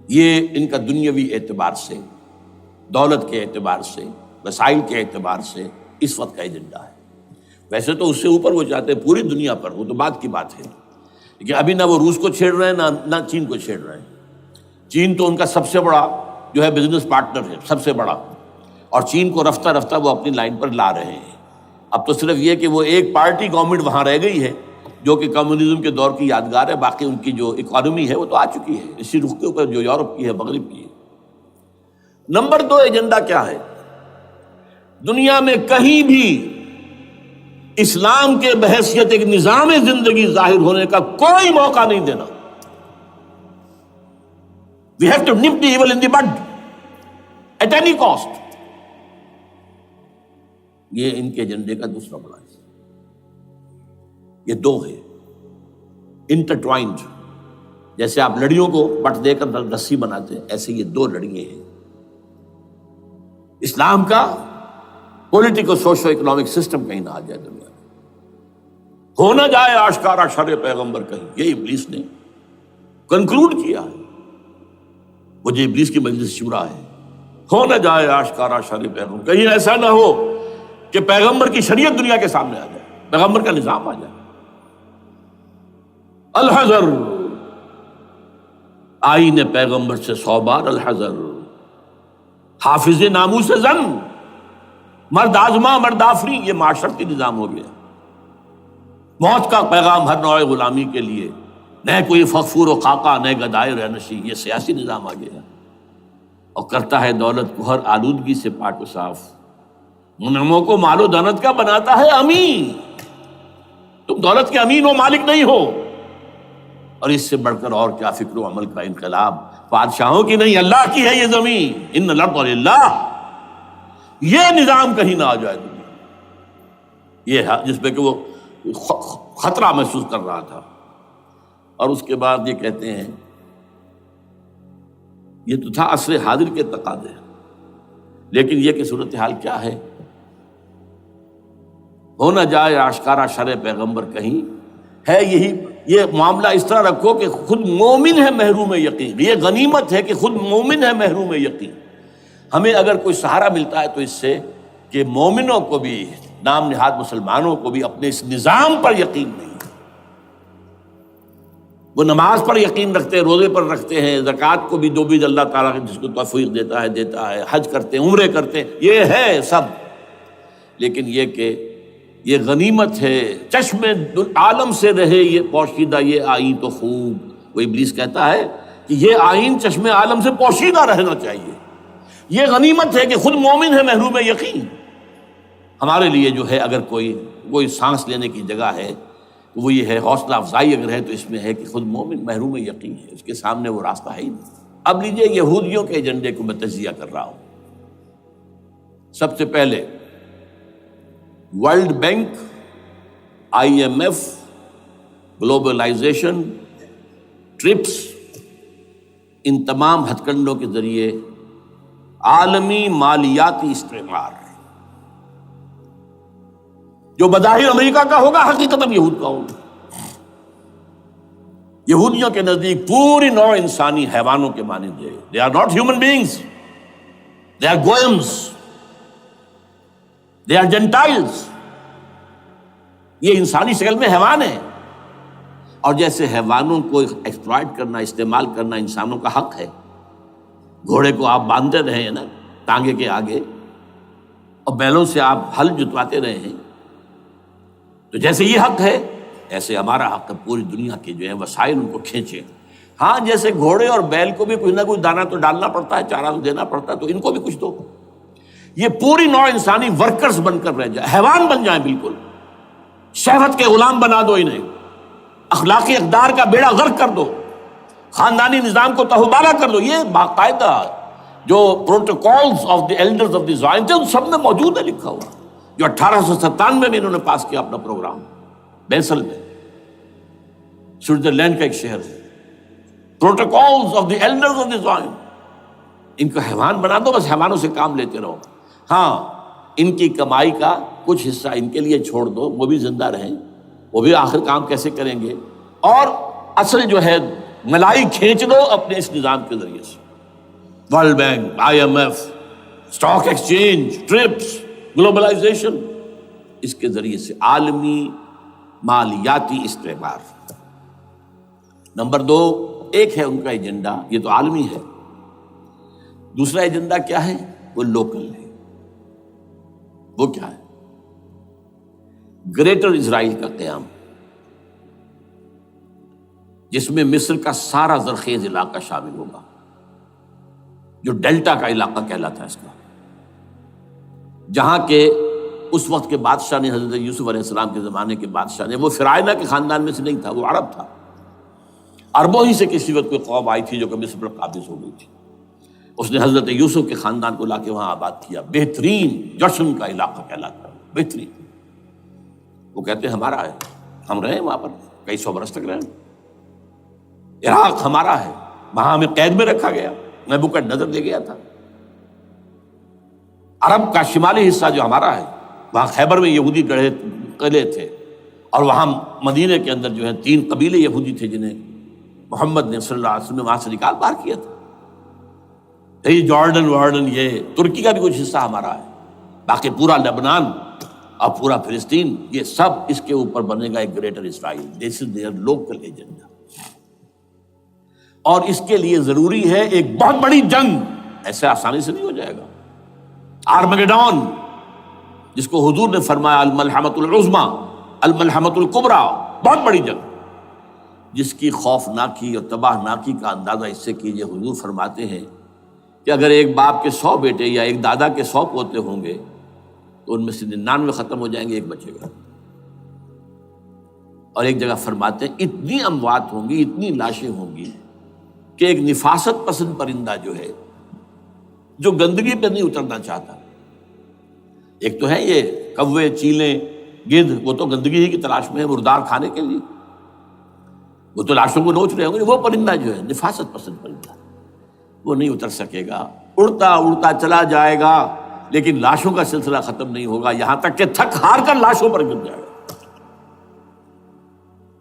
یہ ان کا دنیاوی اعتبار سے، دولت کے اعتبار سے، وسائل کے اعتبار سے اس وقت کا ایجنڈا ہے۔ ویسے تو اس سے اوپر وہ چاہتے ہیں پوری دنیا پر، وہ تو بات کی بات ہے، لیکن ابھی نہ وہ روس کو چھیڑ رہے ہیں نہ چین کو چھیڑ رہے ہیں۔ چین تو ان کا سب سے بڑا جو ہے بزنس پارٹنر ہے، سب سے بڑا، اور چین کو رفتہ رفتہ وہ اپنی لائن پر لا رہے ہیں۔ اب تو صرف یہ کہ وہ ایک پارٹی گورنمنٹ وہاں رہ گئی ہے جو کہ کمیونزم کے دور کی یادگار ہے، باقی ان کی جو اکانومی ہے وہ تو آ چکی ہے اسی رخ کے اوپر جو یورپ کی ہے، مغرب کی ہے۔ نمبر دو ایجنڈا کیا ہے؟ دنیا میں کہیں بھی اسلام کے بحیثیت ایک نظام زندگی ظاہر ہونے کا کوئی موقع نہیں دینا۔ We have to nip the evil in the bud at any cost۔ یہ ان کے ایجنڈے کا دوسرا بڑا ہے۔ یہ دو ہے انٹرٹوائنڈ، جیسے آپ لڑیوں کو بٹ دے کر رسی بناتے ہیں، ایسے یہ دو لڑیے ہیں۔ اسلام کا پولیٹیکل سوشو اکنامک سسٹم کہیں نہ آ جائے دنیا میں، ہو نہ جائے آشکارا شر پیغمبر کہیں، یہ ابلیس نے کنکلوڈ کیا ہے۔ وہ جو ابلیس کی مجلس شورا ہے، ہو نہ جائے آشکارا شر پیغمبر، کہیں ایسا نہ ہو کہ پیغمبر کی شریعت دنیا کے سامنے آ جائے، پیغمبر کا نظام آ جائے۔ الحذر، آئین پیغمبر سے 100 بار الحذر، حافظ ناموس زن، مرد آزما مرد آفری، یہ معاشرتی نظام ہو گیا۔ موت کا پیغام ہر نوع غلامی کے لیے، نہ کوئی فخور و خاکہ نہ گدائے رہنشی، یہ سیاسی نظام آ گیا، اور کرتا ہے دولت کو ہر آلودگی سے پاک و صاف، منعموں کو مال و دولت کا بناتا ہے امین۔ تم دولت کے امین و مالک نہیں ہو، اور اس سے بڑھ کر اور کیا فکر و عمل کا انقلاب، بادشاہوں کی نہیں اللہ کی ہے یہ زمین، ان الارض للہ۔ یہ نظام کہیں نہ آ جائے دنیا، یہ جس پہ کہ وہ خطرہ محسوس کر رہا تھا۔ اور اس کے بعد یہ کہتے ہیں، یہ تو تھا عصر حاضر کے تقاضے، لیکن یہ کہ صورتحال کیا ہے؟ ہو نہ جائے آشکارا شرع پیغمبر کہیں، ہے یہی، یہ معاملہ اس طرح رکھو کہ خود مومن ہے محروم یقین، یہ غنیمت ہے کہ خود مومن ہے محروم یقین۔ ہمیں اگر کوئی سہارا ملتا ہے تو اس سے کہ مومنوں کو بھی، نام نہاد مسلمانوں کو بھی اپنے اس نظام پر یقین نہیں، وہ نماز پر یقین رکھتے ہیں، روزے پر رکھتے ہیں، زکوٰۃ کو بھی دو اللہ تعالیٰ جس کو توفیق دیتا ہے، حج کرتے ہیں، عمرے کرتے ہیں، یہ ہے سب، لیکن یہ کہ یہ غنیمت ہے، چشم عالم سے رہے یہ پوشیدہ یہ آئین تو خوب۔ وہ ابلیس کہتا ہے کہ یہ آئین چشم عالم سے پوشیدہ رہنا چاہیے، یہ غنیمت ہے کہ خود مومن ہے محروم یقین۔ ہمارے لیے جو ہے اگر کوئی سانس لینے کی جگہ ہے تو وہ یہ ہے، حوصلہ افزائی اگر ہے تو اس میں ہے کہ خود مومن محروم یقین ہے، اس کے سامنے وہ راستہ ہے ہی نہیں۔ اب لیجئے یہودیوں کے ایجنڈے کو میں تجزیہ کر رہا ہوں۔ سب سے پہلے world bank, I M F, globalization, TRIPS, ان تمام ہتھ کنڈوں کے ذریعے عالمی مالیاتی استعمار جو بظاہر امریکہ کا ہوگا حقیقتاً یہود کا ہوگا۔ یہودیوں کے نزدیک پوری نوع انسانی حیوانوں کے مانند ہے۔ They are not human beings. They are goyams. They are Gentiles. یہ انسانی شکل میں حیوان ہیں، اور جیسے حیوانوں کو ایکسپلائٹ کرنا، استعمال کرنا انسانوں کا حق ہے، گھوڑے کو آپ باندھتے رہے ہیں نا ٹانگے کے آگے، اور بیلوں سے آپ ہل جتواتے رہے ہیں، تو جیسے یہ حق ہے ایسے ہمارا حق ہے پوری دنیا کے جو ہے وسائل ان کو کھینچے۔ ہاں جیسے گھوڑے اور بیل کو بھی کچھ نہ کچھ دانہ تو ڈالنا پڑتا ہے، چارہ تو دینا پڑتا ہے، تو ان کو بھی کچھ دو۔ یہ پوری نوع انسانی ورکرز بن کر رہ جائے، حیوان بن جائیں، بالکل شہوت کے غلام بنا دو انہیں، اخلاقی اقدار کا بیڑا غرق کر دو، خاندانی نظام کو تہوبالا کر دو۔ یہ باقاعدہ جو protocols of the elders of the Zion تھے ان سب میں موجود ہے، لکھا ہوا، جو 1897 میں انہوں نے پاس کیا اپنا پروگرام، بیسل میں، سوئٹزرلینڈ کا ایک شہر ہے۔ Protocols of the elders of the Zion, ان کو حیوان بنا دو، بس حیوانوں سے کام لیتے رہو۔ ہاں ان کی کمائی کا کچھ حصہ ان کے لیے چھوڑ دو، وہ بھی زندہ رہیں، وہ بھی آخر کام کیسے کریں گے، اور اصل جو ہے ملائی کھینچ دو اپنے اس نظام کے ذریعے سے۔ World bank, I M F, stock exchange, TRIPS, globalization, اس کے ذریعے سے عالمی مالیاتی استعمار۔ نمبر 2، ایک ہے ان کا ایجنڈا، یہ تو عالمی ہے، دوسرا ایجنڈا کیا ہے؟ وہ لوکل ہے۔ وہ کیا ہے؟ گریٹر اسرائیل کا قیام، جس میں مصر کا سارا زرخیز علاقہ شامل ہوگا، جو ڈیلٹا کا علاقہ کہلاتا ہے اس کا، جہاں کے اس وقت کے بادشاہ نے، حضرت یوسف علیہ السلام کے زمانے کے بادشاہ نے، وہ فرعونہ کے خاندان میں سے نہیں تھا، وہ عرب تھا، عربوں ہی سے کسی وقت کوئی قوم آئی تھی جو کہ مصر پر قابض ہو گئی تھی، اس نے حضرت یوسف کے خاندان کو لا کے وہاں آباد کیا، بہترین جشن کا علاقہ کہلاتا ہے، بہترین۔ وہ کہتے ہیں ہمارا ہے، ہم رہے وہاں پر کئی 100 برس تک رہے، عراق ہمارا ہے، وہاں ہمیں قید میں رکھا گیا، نبوکدنضر دے گیا تھا۔ عرب کا شمالی حصہ جو ہمارا ہے، وہاں خیبر میں یہودی قلعے تھے، اور وہاں مدینے کے اندر جو ہے 3 قبیلے یہودی تھے جنہیں محمد نے صلی اللہ علیہ وسلم نے وہاں سے نکال باہر کیا تھا۔ یہ جارڈن یہ ترکی کا بھی کچھ حصہ ہمارا ہے، باقی پورا لبنان اور پورا فلسطین، یہ سب اس کے اوپر بنے گا ایک greater Israel. This is there local agenda, اور اس کے لیے ضروری ہے ایک بہت بڑی جنگ، ایسے آسانی سے نہیں ہو جائے گا۔ آرمگیڈون، جس کو حضور نے فرمایا الملحمۃ العظمیٰ، الملحمۃ الکبریٰ، بہت بڑی جنگ، جس کی خوفناکی اور تباہ ناکی کا اندازہ اس سے کیجئے، حضور فرماتے ہیں کہ اگر ایک باپ کے 100 بیٹے یا ایک دادا کے 100 پوتے ہوں گے تو ان میں سے 99 ختم ہو جائیں گے، ایک بچے گا۔ اور ایک جگہ فرماتے ہیں اتنی اموات ہوں گی، اتنی لاشیں ہوں گی کہ ایک نفاست پسند پرندہ جو ہے، جو گندگی پہ نہیں اترنا چاہتا، ایک تو ہے یہ کوے، چیلیں، گدھ، وہ تو گندگی ہی کی تلاش میں ہے مردار کھانے کے لیے، وہ تو لاشوں کو نوچ رہے ہوں گے۔ وہ پرندہ جو ہے نفاست پسند پرندہ، وہ نہیں اتر سکے گا، اڑتا اڑتا چلا جائے گا، لیکن لاشوں کا سلسلہ ختم نہیں ہوگا، یہاں تک کہ تھک ہار کر لاشوں پر گر جائے گا۔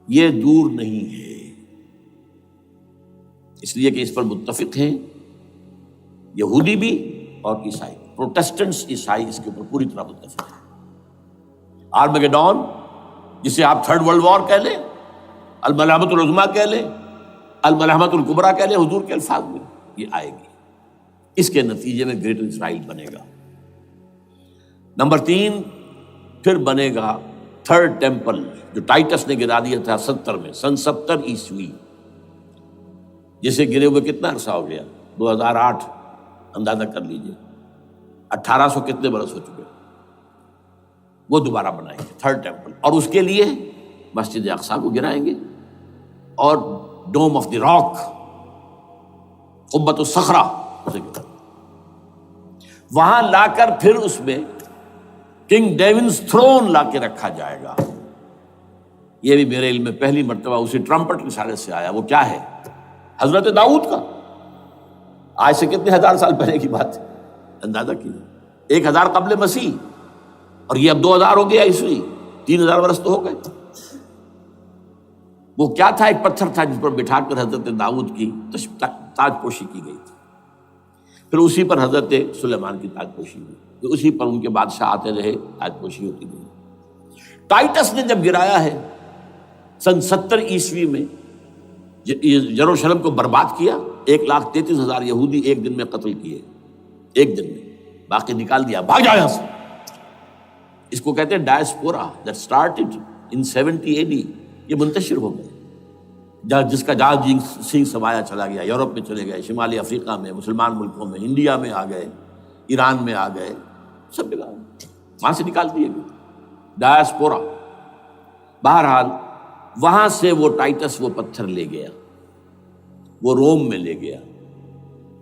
یہ دور نہیں ہے، اس لیے کہ اس پر متفق ہیں یہودی بھی اور عیسائی، پروٹسٹنٹس عیسائی اس کے اوپر پوری طرح متفق ہیں۔ آرمگیڈون، جسے آپ 3rd ورلڈ وار کہہ لیں، الملحمۃ العظمیٰ کہہ لیں، الملحمۃ الکبریٰ کہہ لیں حضور کے الفاظ میں، یہ آئے گی۔ اس کے نتیجے میں گریٹر اسرائیل بنے گا۔ نمبر 3، پھر بنے گا 3rd ٹیمپل، جو ٹائٹس نے گرا دیا تھا 70 میں، سن 70 عیسوی، جسے گرے ہوئے کتنا عرصہ ہو گیا؟ 2008، اندازہ کر لیجئے 1800 کتنے برس ہو چکے، وہ دوبارہ بنائیں گے 3rd ٹیمپل، اور اس کے لیے مسجد اقصیٰ کو گرائیں گے اور ڈوم آف دی راک، قبۃ الصخرہ، وہاں لا کر پھر اس میں کنگ ڈیونز تھرون لا کے رکھا جائے گا۔ یہ بھی میرے علم میں پہلی مرتبہ اسی ٹرمپٹ رسالے سے آیا۔ وہ کیا ہے؟ حضرت داؤد کا، آج سے کتنے ہزار سال پہلے کی بات ہے، اندازہ کیجیے، 1000 قبل مسیح، اور یہ اب 2000 ہو گیا عیسوی، 3000 برس تو ہو گئے۔ وہ کیا تھا؟ ایک پتھر تھا جس پر بٹھا کر حضرت داؤد کی تاج پوشی کی گئی تھی، پھر اسی پر حضرت سلیمان کی تاج پوشی ہوئی، پھر اسی پر ان کے بادشاہ آتے رہے، تاج پوشی ہوتی گئی۔ ٹائٹس نے جب گرایا ہے سن 70 عیسوی میں، یروشلم کو برباد کیا، 1,33,000 یہودی ایک دن میں قتل کیے، ایک دن میں، باقی نکال دیا، بھاگ جاؤ یہاں سے۔ اس کو کہتے ہیں diaspora, that started in 70 AD، یہ منتشر ہو گئے، جس کا جہاز سنگھ سمایا چلا گیا، یورپ میں چلے گئے، شمالی افریقہ میں، مسلمان ملکوں میں، انڈیا میں آ گئے، ایران میں آ گئے، سب جگہ وہاں سے نکال دیے گئے، ڈائسپورا۔ بہرحال وہاں سے وہ ٹائٹس وہ پتھر لے گیا، وہ روم میں لے گیا،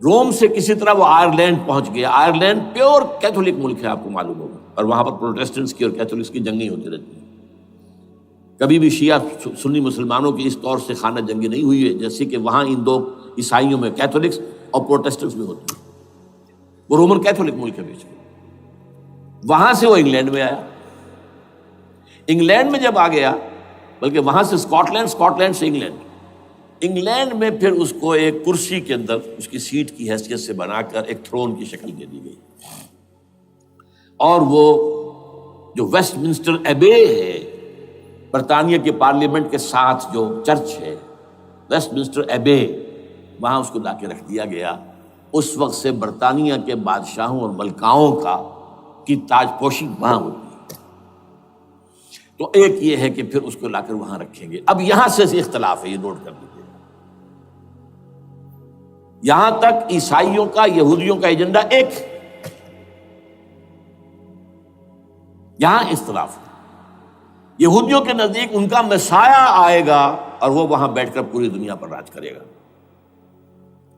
روم سے کسی طرح وہ آئرلینڈ پہنچ گیا۔ آئرلینڈ پیور کیتھولک ملک ہے، آپ کو معلوم ہوگا، اور وہاں پر پروٹیسٹنٹس کی اور کیتھولکس کی جنگیں ہوتی رہتی ہیں۔ کبھی بھی شیعہ سنی مسلمانوں کی اس طور سے خانہ جنگی نہیں ہوئی ہے جیسے کہ وہاں ان دو عیسائیوں میں، کیتھولکس اور پروٹیسٹنٹس میں ہوتی ہے۔ وہ رومن کیتھولک ملک ہے بیچ میں۔ وہاں سے وہ انگلینڈ میں آیا، انگلینڈ میں جب آ گیا، بلکہ وہاں سے اسکاٹ لینڈ سے انگلینڈ میں پھر اس کو ایک کرسی کے اندر اس کی سیٹ کی حیثیت سے بنا کر ایک تھرون کی شکل دے دی گئی، اور وہ جو ویسٹ منسٹر ایبے ہے، برطانیہ کے پارلیمنٹ کے ساتھ جو چرچ ہے، ویسٹ منسٹر ایبے، وہاں اس کو لا کے رکھ دیا گیا۔ اس وقت سے برطانیہ کے بادشاہوں اور ملکاؤں کی تاج پوشی وہاں ہوتی ہے۔ تو ایک یہ ہے کہ پھر اس کو لا کر وہاں رکھیں گے۔ اب یہاں سے اختلاف ہے، یہ نوٹ کر لیجیے، یہاں تک عیسائیوں کا، یہودیوں کا ایجنڈا ایک، یہاں اختلاف ہے۔ یہودیوں کے نزدیک ان کا مسیح آئے گا اور وہ وہاں بیٹھ کر پوری دنیا پر راج کرے گا۔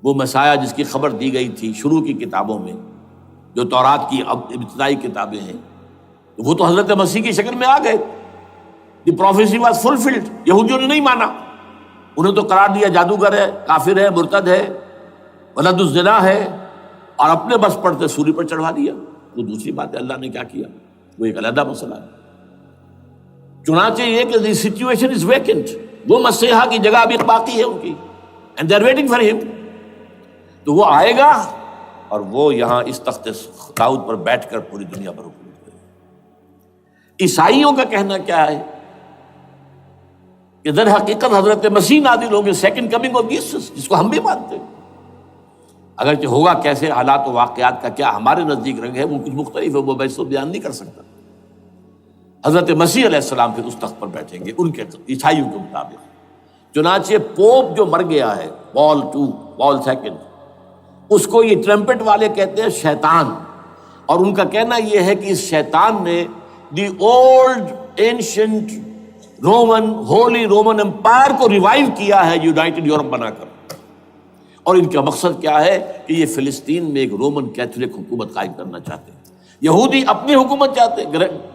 وہ مسیح جس کی خبر دی گئی تھی شروع کی کتابوں میں، جو تورات کی ابتدائی کتابیں ہیں، وہ تو حضرت مسیح کی شکل میں آ گئے۔ دی پروفیسی واز فلفلڈ۔ یہودیوں نے نہیں مانا، انہیں تو قرار دیا جادوگر ہے، کافر ہے، مرتد ہے، ولد الزنا ہے، اور اپنے بس پڑتے سوری پر چڑھا دیا۔ وہ دوسری بات ہے، اللہ نے کیا کیا، وہ ایک علیحدہ مسئلہ ہے۔ چنانچہ یہ کہ دی سچویشن از ویکنٹ، وہ مسیحا کی جگہ ابھی باقی ہے ان کی، and they are waiting for ہم۔ تو وہ آئے گا اور وہ یہاں اس تخت داؤد پر بیٹھ کر پوری دنیا پر حکومت کرے گا۔ عیسائیوں کا کہنا کیا ہے کہ در حقیقت حضرت مسیح نازل ہوں گے، سیکنڈ کمنگ آف جیسس، جس کو ہم بھی مانتے ہیں، اگرچہ ہوگا کیسے، حالات و واقعات کا کیا ہمارے نزدیک رنگ ہے وہ کچھ مختلف ہے، وہ میں اس کو بیان نہیں کر سکتا۔ حضرت مسیح علیہ السلام پھر اس تخت پر بیٹھیں گے ان کے عیسائیوں کے مطابق۔ چنانچہ پوپ جو مر گیا ہے، پال سیکنڈ، اس کو یہ ٹرمپٹ والے کہتے ہیں شیطان، اور ان کا کہنا یہ ہے کہ اس شیطان نے the old ancient holy Roman empire کو ریوائیو کیا ہے، یونائٹڈ یورپ بنا کر۔ اور ان کا مقصد کیا ہے کہ یہ فلسطین میں ایک رومن کیتھولک حکومت قائم کرنا چاہتے ہیں۔ یہودی اپنی حکومت چاہتے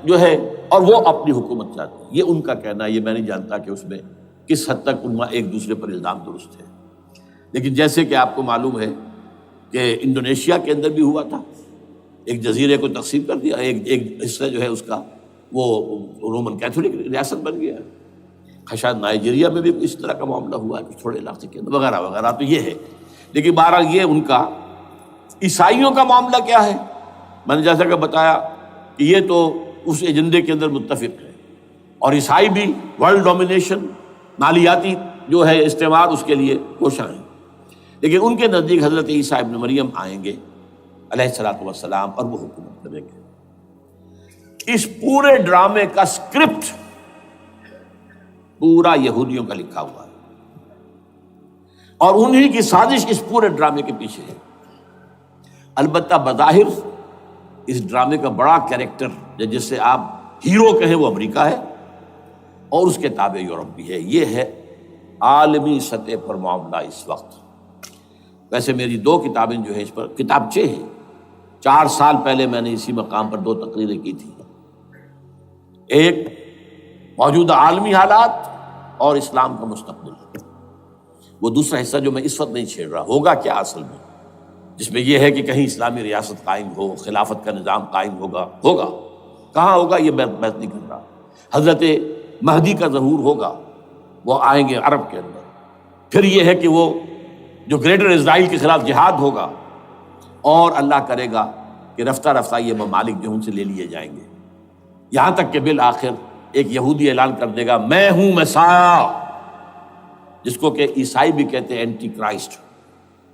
جو ہے، اور وہ اپنی حکومت چاہتے ہیں، یہ ان کا کہنا ہے۔ یہ میں نہیں جانتا کہ اس میں کس حد تک ان ایک دوسرے پر الزام درست ہے، لیکن جیسے کہ آپ کو معلوم ہے کہ انڈونیشیا کے اندر بھی ہوا تھا، ایک جزیرے کو تقسیم کر دیا، ایک حصہ جو ہے اس کا وہ رومن کیتھولک ریاست بن گیا ہے۔ شاید نائجیریا میں بھی اس طرح کا معاملہ ہوا ہے کچھ تھوڑے علاقے کے اندر، وغیرہ وغیرہ۔ تو یہ ہے، لیکن بہرحال یہ ان کا۔ عیسائیوں کا معاملہ کیا ہے؟ میں نے جیسا کہ بتایا کہ یہ تو اس ایجنڈے کے اندر متفق ہے، اور عیسائی بھی ورلڈ ڈومینیشن، مالیاتی جو ہے استعمار، اس کے لیے کوشاں ہیں۔ لیکن ان کے نزدیک حضرت عیسیٰ ابن مریم آئیں گے علیہ الصلوۃ والسلام، اور وہ حکومت کریں گے۔ اس پورے ڈرامے کا اسکرپٹ پورا یہودیوں کا لکھا ہوا ہے، اور انہی کی سازش اس پورے ڈرامے کے پیچھے ہے۔ البتہ بظاہر اس ڈرامے کا بڑا کیریکٹر جس سے آپ ہیرو کہیں وہ امریکہ ہے، اور اس کے تابع یورپ بھی ہے. یہ ہے عالمی سطح پر معاملہ اس وقت. ویسے میری 2 کتابیں جو ہیں اس پر کتابچے ہیں. 4 سال پہلے میں نے اسی مقام پر 2 تقریریں کی تھی. ایک موجودہ عالمی حالات اور اسلام کا مستقبل. وہ دوسرا حصہ جو میں اس وقت نہیں چھیڑ رہا، ہوگا کیا اصل میں، جس میں یہ ہے کہ کہیں اسلامی ریاست قائم ہو، خلافت کا نظام قائم ہوگا کہاں ہوگا یہ میں بحث نہیں کر رہا. حضرت مہدی کا ظہور ہوگا، وہ آئیں گے عرب کے اندر. پھر یہ ہے کہ وہ جو گریٹر اسرائیل کے خلاف جہاد ہوگا، اور اللہ کرے گا کہ رفتہ رفتہ یہ ممالک جو ان سے لے لیے جائیں گے، یہاں تک کہ بالآخر ایک یہودی اعلان کر دے گا میں ہوں مسیح، جس کو کہ عیسائی بھی کہتے ہیں اینٹی کرائسٹ،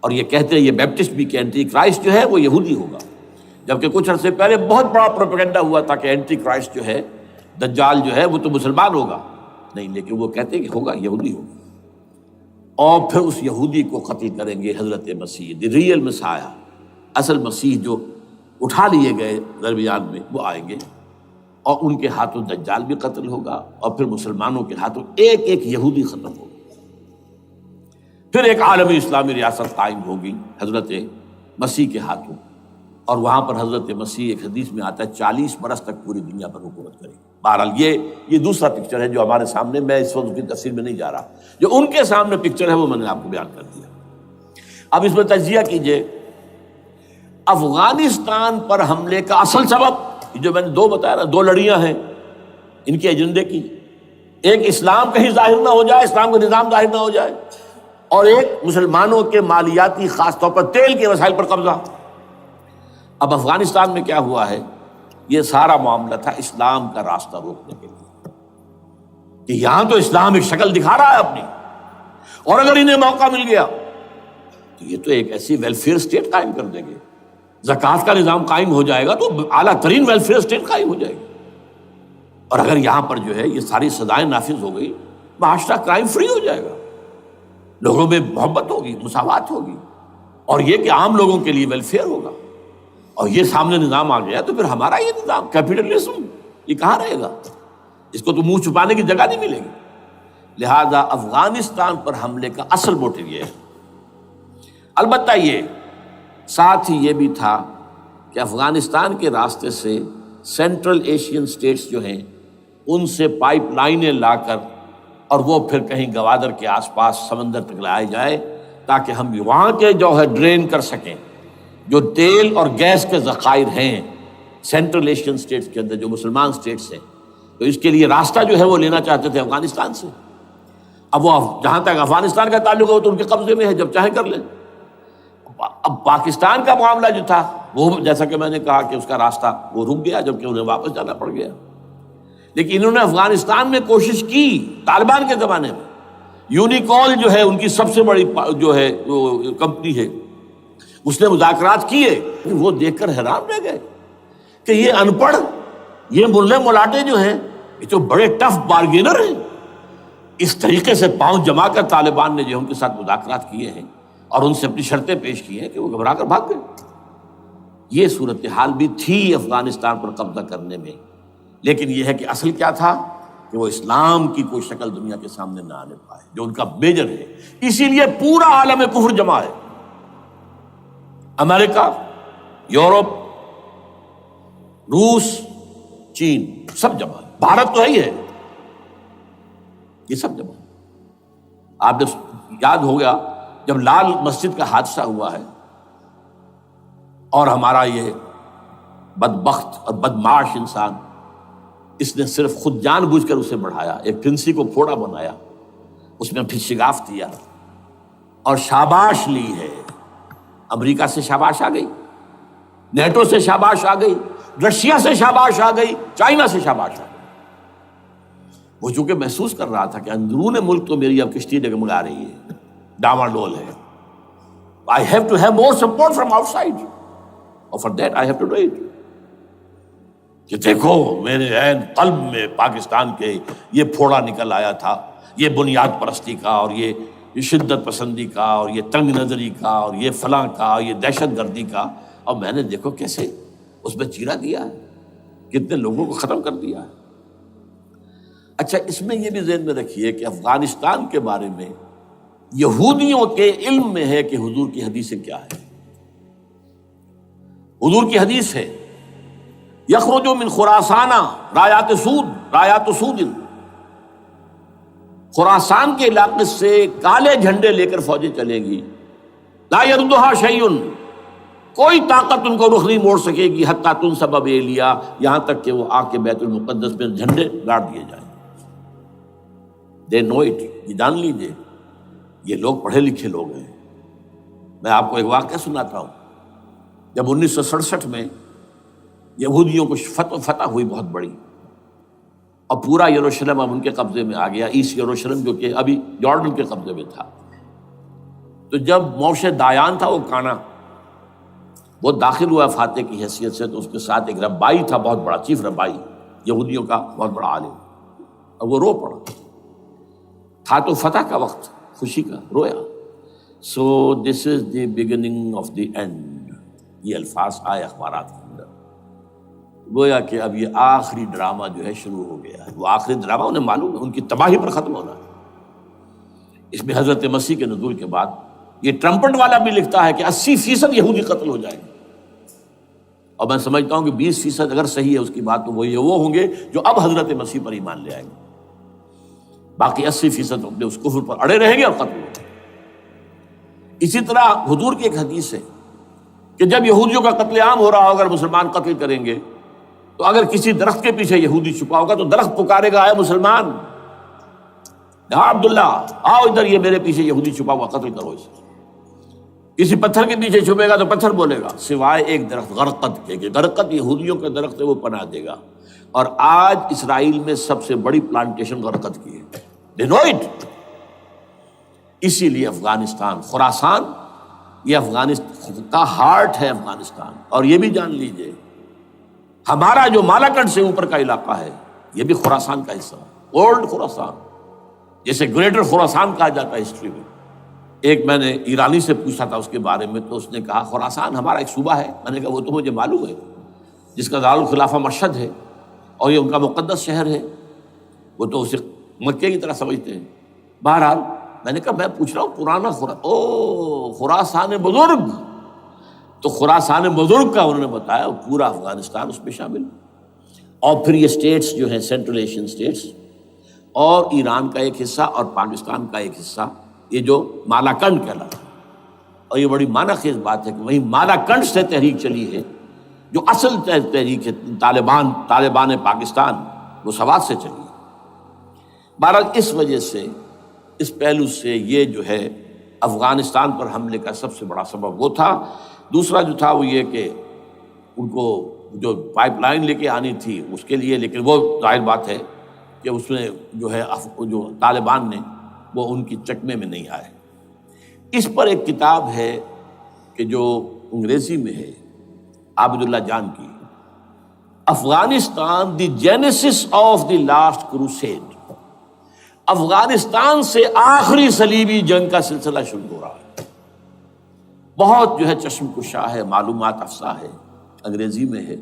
اور یہ کہتے ہیں یہ بیپٹسٹ بھی کہ اینٹی کرائسٹ جو ہے وہ یہودی ہوگا. جبکہ کچھ عرصے پہلے بہت بڑا پروپیگنڈا ہوا تھا کہ اینٹی کرائسٹ جو ہے، دجال جو ہے وہ تو مسلمان ہوگا. نہیں، لیکن وہ کہتے ہیں کہ ہوگا یہودی ہوگا. اور پھر اس یہودی کو قتل کریں گے حضرت مسیح، دی ریئل مسیح، اصل مسیح جو اٹھا لیے گئے درمیان میں، وہ آئیں گے اور ان کے ہاتھوں دجال بھی قتل ہوگا، اور پھر مسلمانوں کے ہاتھوں ایک ایک یہودی ختم ہوگا. پھر ایک عالمی اسلامی ریاست قائم ہوگی حضرت مسیح کے ہاتھوں، اور وہاں پر حضرت مسیح، ایک حدیث میں آتا ہے 40 برس تک پوری دنیا پر حکومت کرے گی. بہرحال یہ دوسرا پکچر ہے جو ہمارے سامنے، میں اس وقت کی تفصیل میں نہیں جا رہا. جو ان کے سامنے پکچر ہے وہ میں نے آپ کو بیان کر دیا. اب اس میں تجزیہ کیجئے افغانستان پر حملے کا اصل سبب، جو میں نے 2 بتایا نا، 2 لڑیاں ہیں ان کے ایجنڈے کی. ایک اسلام کہیں ظاہر نہ ہو جائے، اسلام کا نظام ظاہر نہ ہو جائے، اور ایک مسلمانوں کے مالیاتی، خاص طور پر تیل کے وسائل پر قبضہ. اب افغانستان میں کیا ہوا ہے، یہ سارا معاملہ تھا اسلام کا راستہ روکنے کے لیے، کہ یہاں تو اسلام ایک شکل دکھا رہا ہے اپنی، اور اگر انہیں موقع مل گیا تو یہ تو ایک ایسی ویلفیئر اسٹیٹ قائم کر دیں گے. زکوٰۃ کا نظام قائم ہو جائے گا تو اعلیٰ ترین ویلفیئر اسٹیٹ قائم ہو جائے گی. اور اگر یہاں پر جو ہے یہ ساری سزائیں نافذ ہو گئی، معاشرہ کرائم فری ہو جائے گا، لوگوں میں محبت ہوگی، مساوات ہوگی، اور یہ کہ عام لوگوں کے لیے ویلفیئر ہوگا. اور یہ سامنے نظام آ گیا تو پھر ہمارا یہ نظام کیپٹلزم یہ کہاں رہے گا؟ اس کو تو منہ چھپانے کی جگہ نہیں ملے گی. لہذا افغانستان پر حملے کا اصل موٹیو یہ ہے. البتہ یہ ساتھ ہی یہ بھی تھا کہ افغانستان کے راستے سے سینٹرل ایشین سٹیٹس جو ہیں ان سے پائپ لائنیں لا کر، اور وہ پھر کہیں گوادر کے آس پاس سمندر تک لائے جائے، تاکہ ہم وہاں کے جو ہے ڈرین کر سکیں جو تیل اور گیس کے ذخائر ہیں سینٹرل ایشین سٹیٹس کے اندر، جو مسلمان سٹیٹس ہیں. تو اس کے لیے راستہ جو ہے وہ لینا چاہتے تھے افغانستان سے. اب وہ جہاں تک افغانستان کا تعلق ہو تو ان کے قبضے میں ہے، جب چاہیں کر لیں. اب پاکستان کا معاملہ جو تھا وہ جیسا کہ میں نے کہا کہ اس کا راستہ وہ رک گیا، جبکہ انہیں واپس جانا پڑ گیا. لیکن انہوں نے افغانستان میں کوشش کی. طالبان کے زمانے میں یونیکول جو ہے ان کی سب سے بڑی جو ہے کمپنی ہے، اس نے مذاکرات کیے. وہ دیکھ کر حیران رہ گئے کہ یہ ان پڑھ، یہ ملے ملاٹے جو ہیں یہ تو بڑے ٹف بارگینر ہیں. اس طریقے سے پاؤں جما کر طالبان نے جو ان کے ساتھ مذاکرات کیے ہیں اور ان سے اپنی شرطیں پیش کی ہیں کہ وہ گھبرا کر بھاگ گئے. یہ صورتحال بھی تھی افغانستان پر قبضہ کرنے میں. لیکن یہ ہے کہ اصل کیا تھا کہ وہ اسلام کی کوئی شکل دنیا کے سامنے نہ آنے پائے، جو ان کا میجر ہے. اسی لیے پورا عالم کفر جمع ہے. امریکہ، یورپ، روس، چین، سب جمع ہے. بھارت تو ہے ہی ہے، یہ سب جمع ہے. آپ نے یاد ہو گیا جب لال مسجد کا حادثہ ہوا ہے اور ہمارا یہ بدبخت اور بدمعاش انسان، اس نے صرف خود جان بوجھ کر اسے بڑھایا، ایک پھنسی کو پھوڑا بنایا، اس میں پھر شگاف دیا اور شاباش لی ہے. امریکہ سے شاباش آ گئی، نیٹو سے شاباش آ گئی، رشیا سے شاباش آ گئی، چائنا سے شاباش آ گئی. وہ چونکہ محسوس کر رہا تھا کہ اندرون ملک تو میری اب کشتی ڈگمگا رہی ہے، ڈاواڈول ہے. I have to have more support from outside. اور for that I have to do it. کہ دیکھو میرے عین قلب میں پاکستان کے یہ پھوڑا نکل آیا تھا، یہ بنیاد پرستی کا اور یہ شدت پسندی کا اور یہ تنگ نظری کا اور یہ فلاں کا، یہ دہشت گردی کا، اور میں نے دیکھو کیسے اس میں چیرا دیا ہے، کتنے لوگوں کو ختم کر دیا ہے. اچھا اس میں یہ بھی ذہن میں رکھیے کہ افغانستان کے بارے میں یہودیوں کے علم میں ہے کہ حضور کی حدیثیں کیا ہے. حضور کی حدیث ہے یخرج من خراسان رایات سود. خراسان کے علاقے سے کالے جھنڈے لے کر فوجیں چلیں گی. لا یردھا شیء، کوئی طاقت ان کو رخ نہیں موڑ سکے گی. حتیٰ تنصب بیلیا، یہاں تک کہ وہ آ کے بیت المقدس میں جھنڈے گاڑ دیے جائیں. دے نو اٹ، یہ جان لیجیے یہ لوگ پڑھے لکھے لوگ ہیں. میں آپ کو ایک واقعہ سناتا ہوں. جب 1967 میں یہودیوں کو فتح ہوئی بہت بڑی، اور پورا یروشلم اب ان کے قبضے میں آ گیا، ایسٹ یروشلم جو کہ ابھی جارڈن کے قبضے میں تھا. تو جب موشے دایان تھا وہ کانا، وہ داخل ہوا فاتح کی حیثیت سے، تو اس کے ساتھ ایک ربائی تھا بہت بڑا، چیف ربائی یہودیوں کا بہت بڑا عالم، اور وہ رو پڑا. تھا تو فتح کا وقت، خوشی کا، رویا. So this is the beginning of the end, یہ الفاظ آئے اخبارات کے اندر. گویا کہ اب یہ آخری ڈرامہ جو ہے شروع ہو گیا ہے. وہ آخری ڈرامہ انہیں معلوم ہے ان کی تباہی پر ختم ہونا ہے. اس میں حضرت مسیح کے نزول کے بعد یہ ٹرمپٹ والا بھی لکھتا ہے کہ 80% یہودی قتل ہو جائیں گے. اور میں سمجھتا ہوں کہ 20% اگر صحیح ہے اس کی بات، تو وہ ہوں گے جو اب حضرت مسیح پر ایمان لے آئیں گے. باقی 80% اپنے اس کفر پر اڑے رہیں گے اور قتل ہوں گے. اسی طرح حضور کی ایک حدیث ہے کہ جب یہودیوں کا قتل عام ہو رہا ہوگا، اگر مسلمان قتل کریں گے، تو اگر کسی درخت کے پیچھے یہودی چھپا ہوگا تو درخت پکارے گا، اے مسلمان، ہاں عبداللہ آؤ ادھر، یہ میرے پیچھے یہودی چھپا ہوا، قتل کرو اسے. کسی پتھر کے پیچھے چھپے گا تو پتھر بولے گا، سوائے ایک درخت غرقد کے، کہ غرقد یہودیوں کا درخت ہے، وہ پناہ دے گا. اور آج اسرائیل میں سب سے بڑی پلانٹیشن غرقد کی ہے. They know it. اسی لیے افغانستان، خراسان، یہ افغانستان کا ہارٹ ہے افغانستان. اور یہ بھی جان لیجئے ہمارا جو مالاکنڈ سے اوپر کا علاقہ ہے یہ بھی خراسان کا حصہ ہے، اولڈ خراسان، جیسے گریٹر خراسان کہا جاتا ہے ہسٹری میں. ایک میں نے ایرانی سے پوچھا تھا اس کے بارے میں، تو اس نے کہا خراسان ہمارا ایک صوبہ ہے. میں نے کہا وہ تو مجھے معلوم ہے، جس کا دارالخلافہ مشہد ہے اور یہ ان کا مقدس شہر ہے، وہ تو اسے مکے کی طرح سمجھتے ہیں. بہرحال میں نے کہا میں پوچھ رہا ہوں پرانا خراسان بزرگ. تو خراسان بزرگ کا انہوں نے بتایا پورا افغانستان اس میں شامل. اور پھر یہ اسٹیٹس جو ہیں سینٹرل ایشین اسٹیٹس، اور ایران کا ایک حصہ اور پاکستان کا ایک حصہ، یہ جو مالاکنڈ کہلاتا ہے. اور یہ بڑی معنی خیز بات ہے کہ وہیں مالاکنڈ سے تحریک چلی ہے جو اصل تحریک ہے طالبان پاکستان، وہ سوات سے چلی ہے. بہرحال اس وجہ سے، اس پہلو سے یہ جو ہے افغانستان پر حملے کا سب سے بڑا سبب وہ تھا. دوسرا جو تھا وہ یہ کہ ان کو جو پائپ لائن لے کے آنی تھی اس کے لیے، لیکن وہ ظاہر بات ہے کہ اس میں جو ہے جو طالبان نے وہ ان کی چکمے میں نہیں آئے. اس پر ایک کتاب ہے کہ جو انگریزی میں ہے عابد اللہ جان کی، Afghanistan the genesis of the last crusade. Afghanistan سے آخری صلیبی جنگ کا سلسلہ شروع ہو رہا ہے. بہت جو ہے چشم کشا ہے، معلومات افزا ہے، انگریزی میں ہے.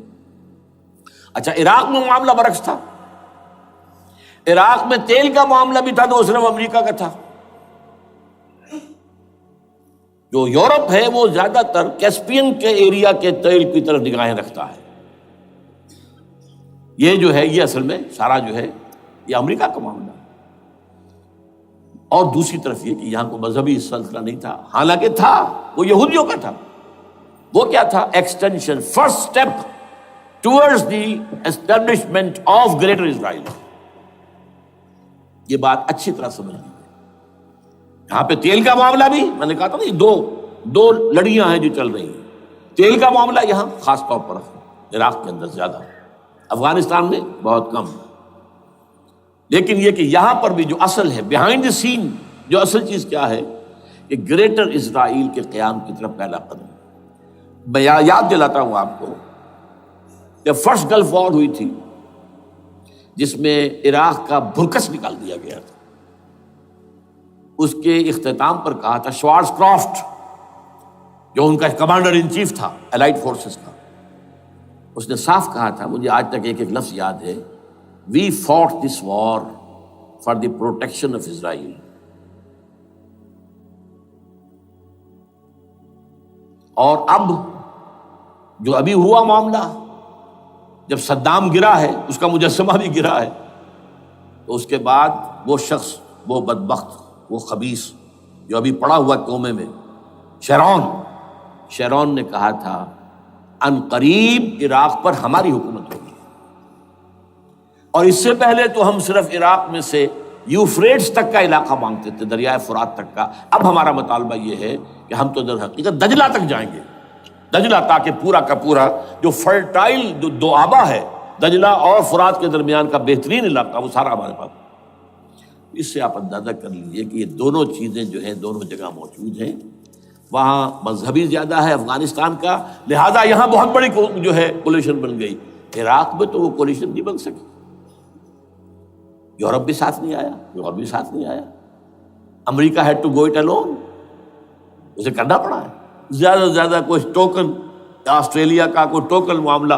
اچھا عراق میں معاملہ برعکس تھا. عراق میں تیل کا معاملہ بھی تھا تو صرف امریکہ کا تھا. جو یورپ ہے وہ زیادہ تر کیسپین کے ایریا کے تیل کی طرف نگاہیں رکھتا ہے. یہ جو ہے یہ اصل میں سارا جو ہے یہ امریکہ کا معاملہ. اور دوسری طرف یہ کہ یہاں کو مذہبی سلسلہ نہیں تھا، حالانکہ تھا، وہ یہودیوں کا تھا. وہ کیا تھا؟ Extension, first step towards the establishment of greater Israel. یہ بات اچھی طرح سمجھ لیجیے. یہاں پہ تیل کا معاملہ بھی میں نے کہا تھا نا، دو لڑیاں ہیں جو چل رہی ہیں. تیل کا معاملہ یہاں خاص طور پر عراق کے اندر زیادہ، افغانستان میں بہت کم. لیکن یہ کہ یہاں پر بھی جو اصل ہے بیہائنڈ دی سین، جو اصل چیز کیا ہے کہ گریٹر اسرائیل کے قیام کی طرف پہلا قدم. میں یاد دلاتا ہوں آپ کو کہ فرسٹ گلف وار ہوئی تھی جس میں عراق کا بھرکس نکال دیا گیا تھا. اس کے اختتام پر کہا تھا شوارز کرافٹ، جو ان کا کمانڈر ان چیف تھا الائڈ فورسز کا، اس نے صاف کہا تھا، مجھے آج تک ایک ایک لفظ یاد ہے، we fought this war for the protection of Israel. اور اب جو ابھی ہوا معاملہ، جب صدام گرا ہے، اس کا مجسمہ بھی گرا ہے، تو اس کے بعد وہ شخص، وہ بدبخت، وہ خبیث جو ابھی پڑا ہوا کومے میں، شیرون نے کہا تھا ان قریب عراق پر ہماری حکومت ہوگی، اور اس سے پہلے تو ہم صرف عراق میں سے یوفریٹس تک کا علاقہ مانگتے تھے، دریائے فرات تک کا، اب ہمارا مطالبہ یہ ہے کہ ہم تو در حقیقت دجلہ تک جائیں گے، دجلہ، تاکہ پورا کا پورا جو فرٹائل جو دو آبا ہے دجلہ اور فرات کے درمیان کا بہترین علاقہ، وہ سارا ہمارے پاس۔ اس سے آپ اندازہ کر لیجئے کہ یہ دونوں چیزیں جو ہیں دونوں جگہ موجود ہیں۔ وہاں مذہبی زیادہ ہے افغانستان کا، لہذا یہاں بہت بڑی جو ہے کولیشن بن گئی۔ عراق میں تو وہ کولیشن نہیں بن سکی، یورپ بھی ساتھ نہیں آیا، یورپ بھی ساتھ نہیں آیا، America had to go it alone, اسے کرنا پڑا ہے۔ زیادہ سے زیادہ کوئی ٹوکن، آسٹریلیا کا کوئی ٹوکن معاملہ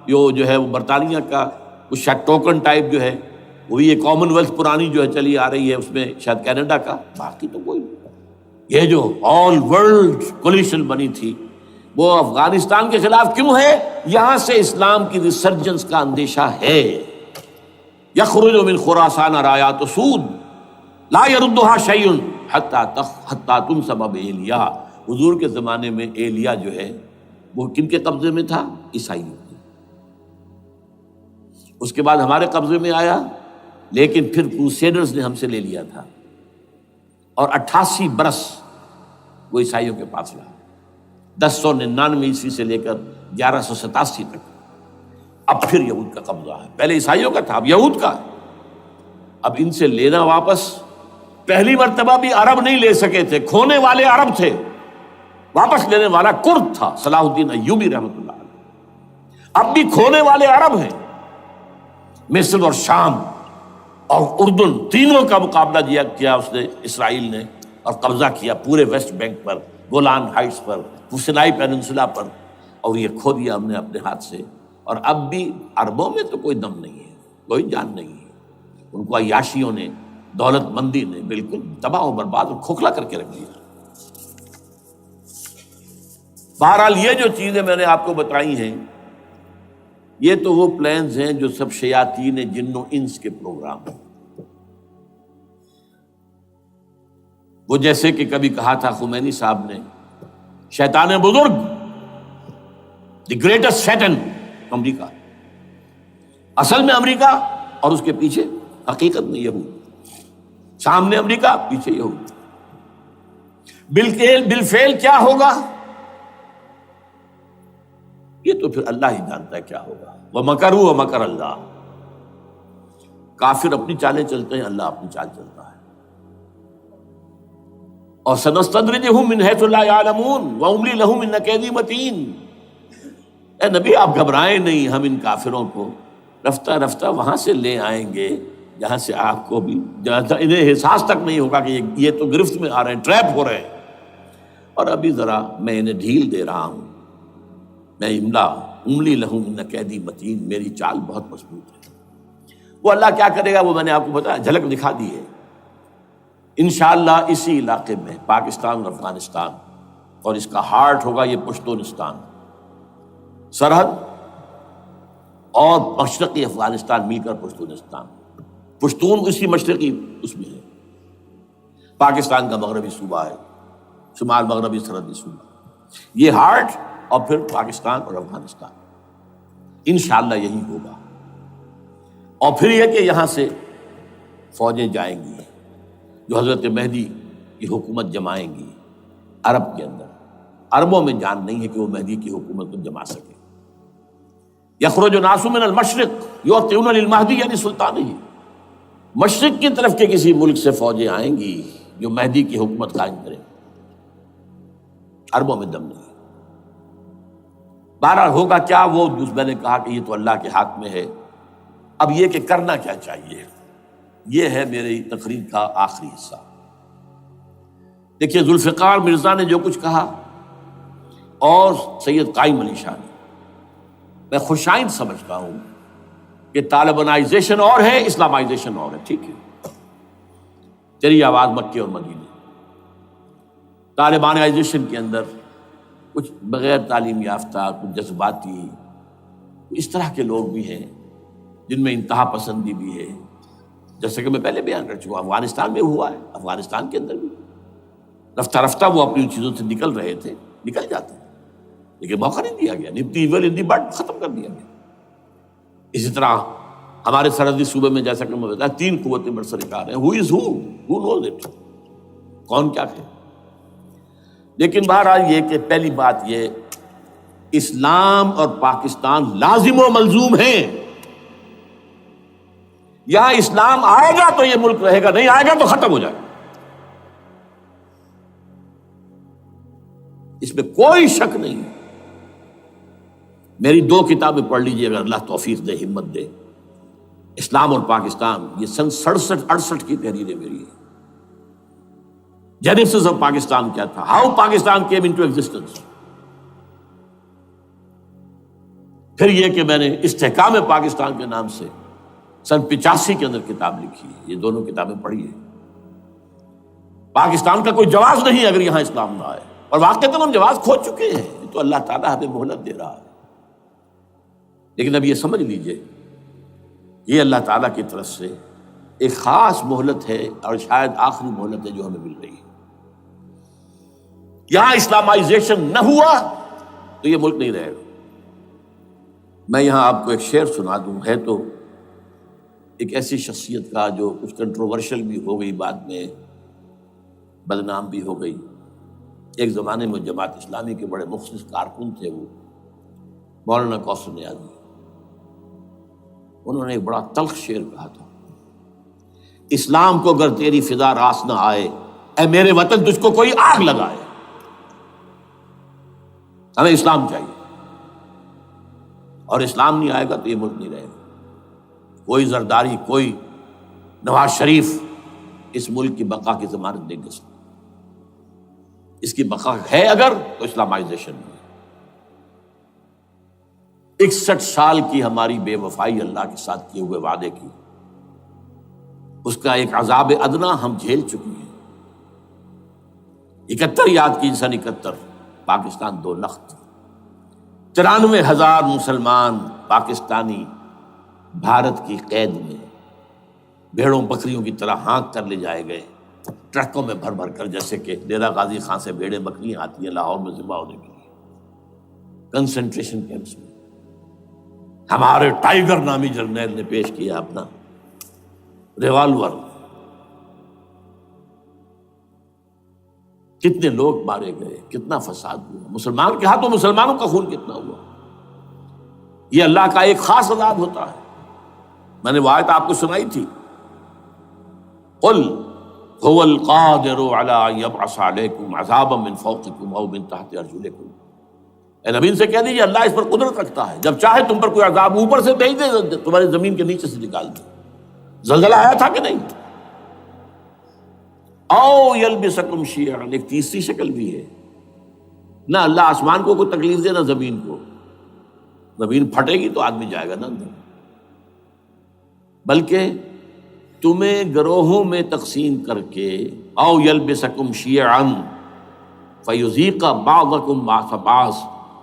جو ہے وہ برطانیہ کا کچھ شاید ٹوکن ٹائپ جو ہے، وہی یہ کامن ویلتھ پرانی جو ہے چلی آ رہی ہے، اس میں شاید کینیڈا کا، باقی تو کوئی نہیں۔ یہ جو آل ورلڈ کولیشن بنی تھی وہ افغانستان کے خلاف کیوں ہے؟ یہاں سے اسلام کی ریسرجنس کا اندیشہ ہے۔ یخرج من خراسان رایات سود لا یردها شیء حتی تنصب بایلیا۔ حضور کے زمانے میں ایلیا جو ہے وہ کن کے قبضے میں تھا؟ عیسائیوں کے۔ اس کے بعد ہمارے قبضے میں آیا، لیکن پھر کروسیڈرز نے ہم سے لے لیا تھا، اور 88 برس وہ عیسائیوں کے پاس رہا، 1099 عیسوی سے لے کر 1187 تک۔ اب پھر یہود کا قبضہ ہے، پہلے عیسائیوں کا تھا، اب یہود کا ہے۔ اب ان سے لینا واپس، پہلی مرتبہ بھی عرب نہیں لے سکے تھے، کھونے والے عرب تھے، واپس لینے والا کرد تھا، صلاح الدین ایوبی رحمۃ اللہ علیہ۔ اب بھی کھونے والے عرب ہیں، مصر اور شام اور اردن، تینوں کا مقابلہ کیا اس نے، اسرائیل نے، اور قبضہ کیا پورے ویسٹ بینک پر، گولان ہائٹس پر، سینائی پیننسولا پر، اور یہ کھو دیا ہم نے اپنے ہاتھ سے۔ اور اب بھی عربوں میں تو کوئی دم نہیں ہے، کوئی جان نہیں ہے، ان کو عیاشیوں نے، دولت مندی نے بالکل تباہ و برباد اور کھوکھلا کر کے رکھ دیا۔ بہرحال یہ جو چیزیں میں نے آپ کو بتائی ہیں، یہ تو وہ پلانز ہیں جو سب شیاطین جن و انس کے پروگرام ہیں۔ وہ جیسے کہ کبھی کہا تھا خمینی صاحب نے، شیطان بزرگ، دی گریٹسٹ شیطن، امریکہ، اصل میں امریکہ، اور اس کے پیچھے حقیقت میں یہود، سامنے امریکہ، پیچھے یہود۔ بالفعل کیا ہوگا یہ تو پھر اللہ ہی جانتا ہے کیا ہوگا۔ وَمَكَرُوا وَمَكَرَ اللَّهُ، کافر اپنی چالیں چلتے ہیں، اللہ اپنی چال چلتا ہے۔ اور سَنَسْتَدْرِجُهُم مِّنْ حَيْثُ لَا يَعْلَمُونَ وَأُمْلِي لَهُمْ إِنَّ كَيْدِي مَتِينٌ۔ اے نبی آپ گھبرائیں نہیں، ہم ان کافروں کو رفتہ رفتہ وہاں سے لے آئیں گے جہاں سے آپ کو بھی انہیں احساس تک نہیں ہوگا کہ یہ تو گرفت میں آ رہے ہیں، ٹریپ ہو رہے ہیں، اور ابھی ذرا میں انہیں ڈھیل دے رہا ہوں۔ میں املی لہم ان کیدی متین، میری چال بہت مضبوط ہے۔ وہ اللہ کیا کرے گا وہ میں نے آپ کو بتایا، جھلک دکھا دی ہے۔ انشاءاللہ اسی علاقے میں پاکستان اور افغانستان، اور اس کا ہارٹ ہوگا یہ پشتونستان، سرحد اور مشرقی افغانستان مل کر پشتونستان، پشتون اسی مشرقی اس میں ہے، پاکستان کا مغربی صوبہ ہے، شمال مغربی سرحدی صوبہ، یہ ہارٹ، اور پھر پاکستان اور افغانستان، انشاءاللہ یہی ہوگا۔ اور پھر یہ کہ یہاں سے فوجیں جائیں گی جو حضرت مہدی کی حکومت جمائیں گی عرب کے اندر۔ عربوں میں جان نہیں ہے کہ وہ مہدی کی حکومت کو جما سکے۔ یخرج ناس من المشرق یؤتون للمہدی یعنی سلطان ہی، مشرق کی طرف کے کسی ملک سے فوجیں آئیں گی جو مہدی کی حکومت قائم کریں، عربوں میں دم نہیں۔ بہرحال ہوگا کیا، وہ میں نے کہا کہ یہ تو اللہ کے ہاتھ میں ہے۔ اب یہ کہ کرنا کیا چاہیے، یہ ہے میری تقریر کا آخری حصہ۔ دیکھیے ذوالفقار مرزا نے جو کچھ کہا اور سید قائم علی شاہ نے، میں خوشائند سمجھتا ہوں کہ طالبانائزیشن اور ہے، اسلامائزیشن اور ہے، ٹھیک ہے، تیری آواز مکے اور مدینے. طالبانائزیشن کے اندر کچھ بغیر تعلیم یافتہ، کچھ جذباتی، اس طرح کے لوگ بھی ہیں جن میں انتہا پسندی بھی ہے، جیسے کہ میں پہلے بیان کر چکا ہوں. افغانستان میں ہوا ہے، افغانستان کے اندر بھی رفتہ رفتہ وہ اپنی ان چیزوں سے نکل رہے تھے، نکل جاتے ہیں، لیکن موقع نہیں دیا گیا. Nip the evil in the bud ختم کر دیا گیا. اسی طرح ہمارے سرحدی صوبے میں جیسا کہ میں بتایا 3 قوتیں برسرکار ہیں. ہو از ہو نوز اٹ، کون کیا ہے. لیکن بہرحال یہ کہ پہلی بات یہ، اسلام اور پاکستان لازم و ملزوم ہیں. یہاں اسلام آئے گا تو یہ ملک رہے گا، نہیں آئے گا تو ختم ہو جائے گا. اس میں کوئی شک نہیں. میری 2 کتابیں پڑھ لیجیے اگر اللہ توفیق دے، ہمت دے. اسلام اور پاکستان، یہ سن 67-68 کی تحریر ہے میری. جینیسس آف پاکستان کیا تھا، how Pakistan came into existence. پھر یہ کہ میں نے استحکام پاکستان کے نام سے سن 85 کے اندر کتاب لکھی ہے. یہ دونوں کتابیں پڑھی ہیں. پاکستان کا کوئی جواز نہیں اگر یہاں اسلام نہ آئے، اور واقعتاً ہم جواز کھو چکے ہیں. یہ تو اللہ تعالیٰ ہمیں مہلت دے رہا ہے. لیکن اب یہ سمجھ لیجئے، یہ اللہ تعالیٰ کی طرف سے ایک خاص مہلت ہے، اور شاید آخری مہلت ہے جو ہمیں مل رہی ہے. یہاں اسلامائزیشن نہ ہوا تو یہ ملک نہیں رہے گا. میں یہاں آپ کو ایک شعر سنا دوں. ہے تو ایک ایسی شخصیت کا جو کچھ کنٹروورشل بھی ہو گئی، بعد میں بدنام بھی ہو گئی. ایک زمانے میں جماعت اسلامی کے بڑے مخلص کارکن تھے وہ، مولانا کوثر نیازی. انہوں نے ایک بڑا تلخ شعر کہا تھا، اسلام کو اگر تیری فضا راس نہ آئے، اے میرے وطن تجھ کو کوئی آگ لگائے. ہمیں اسلام چاہیے، اور اسلام نہیں آئے گا تو یہ ملک نہیں رہے گا. کوئی زرداری، کوئی نواز شریف اس ملک کی بقا کی ضمانت نہیں دے سکتا. اس کی بقا ہے اگر تو اسلامائزیشن میں. 61 سال کی ہماری بے وفائی اللہ کے ساتھ کیے ہوئے وعدے کی، اس کا ایک عذاب ادنا ہم جھیل چکے ہیں. 71 یاد کی سن 71، پاکستان 2 لخت، 93,000 مسلمان پاکستانی بھارت کی قید میں بھیڑوں بکریوں کی طرح ہانک کر لے جائے گئے، ٹرکوں میں بھر بھر کر، جیسے کہ ڈیرہ غازی خان سے بھیڑیں بکریاں آتی ہیں لاہور میں ذبح ہونے کے لیے. کنسنٹریشن کیمپس میں ہمارے ٹائیگر نامی جرنیل نے پیش کیا اپنا ریوالور. کتنے لوگ مارے گئے، کتنا فساد ہوا. مسلمان کے ہاتھوں مسلمانوں کا خون کتنا ہوا. یہ اللہ کا ایک خاص عذاب ہوتا ہے. میں نے وہ آیت آپ کو سنائی تھی، قل هو القادر على ان يبعث عليكم عذابا من فوقكم او من تحت ارجلكم. اے نبی سے کہہ دیجیے اللہ اس پر قدرت رکھتا ہے، جب چاہے تم پر کوئی عذاب اوپر سے بھیج دے، تمہاری زمین کے نیچے سے نکال دے. زلزلہ آیا تھا کہ نہیں؟ او یلبسکم شیعا، ایک تیسری شکل بھی ہے. نہ اللہ آسمان کو کوئی تکلیف دے، نہ زمین کو. زمین پھٹے گی تو آدمی جائے گا نا اندر، بلکہ تمہیں گروہوں میں تقسیم کر کے، او یلبسکم شیعا فیذیق بعضکم بعض بعض،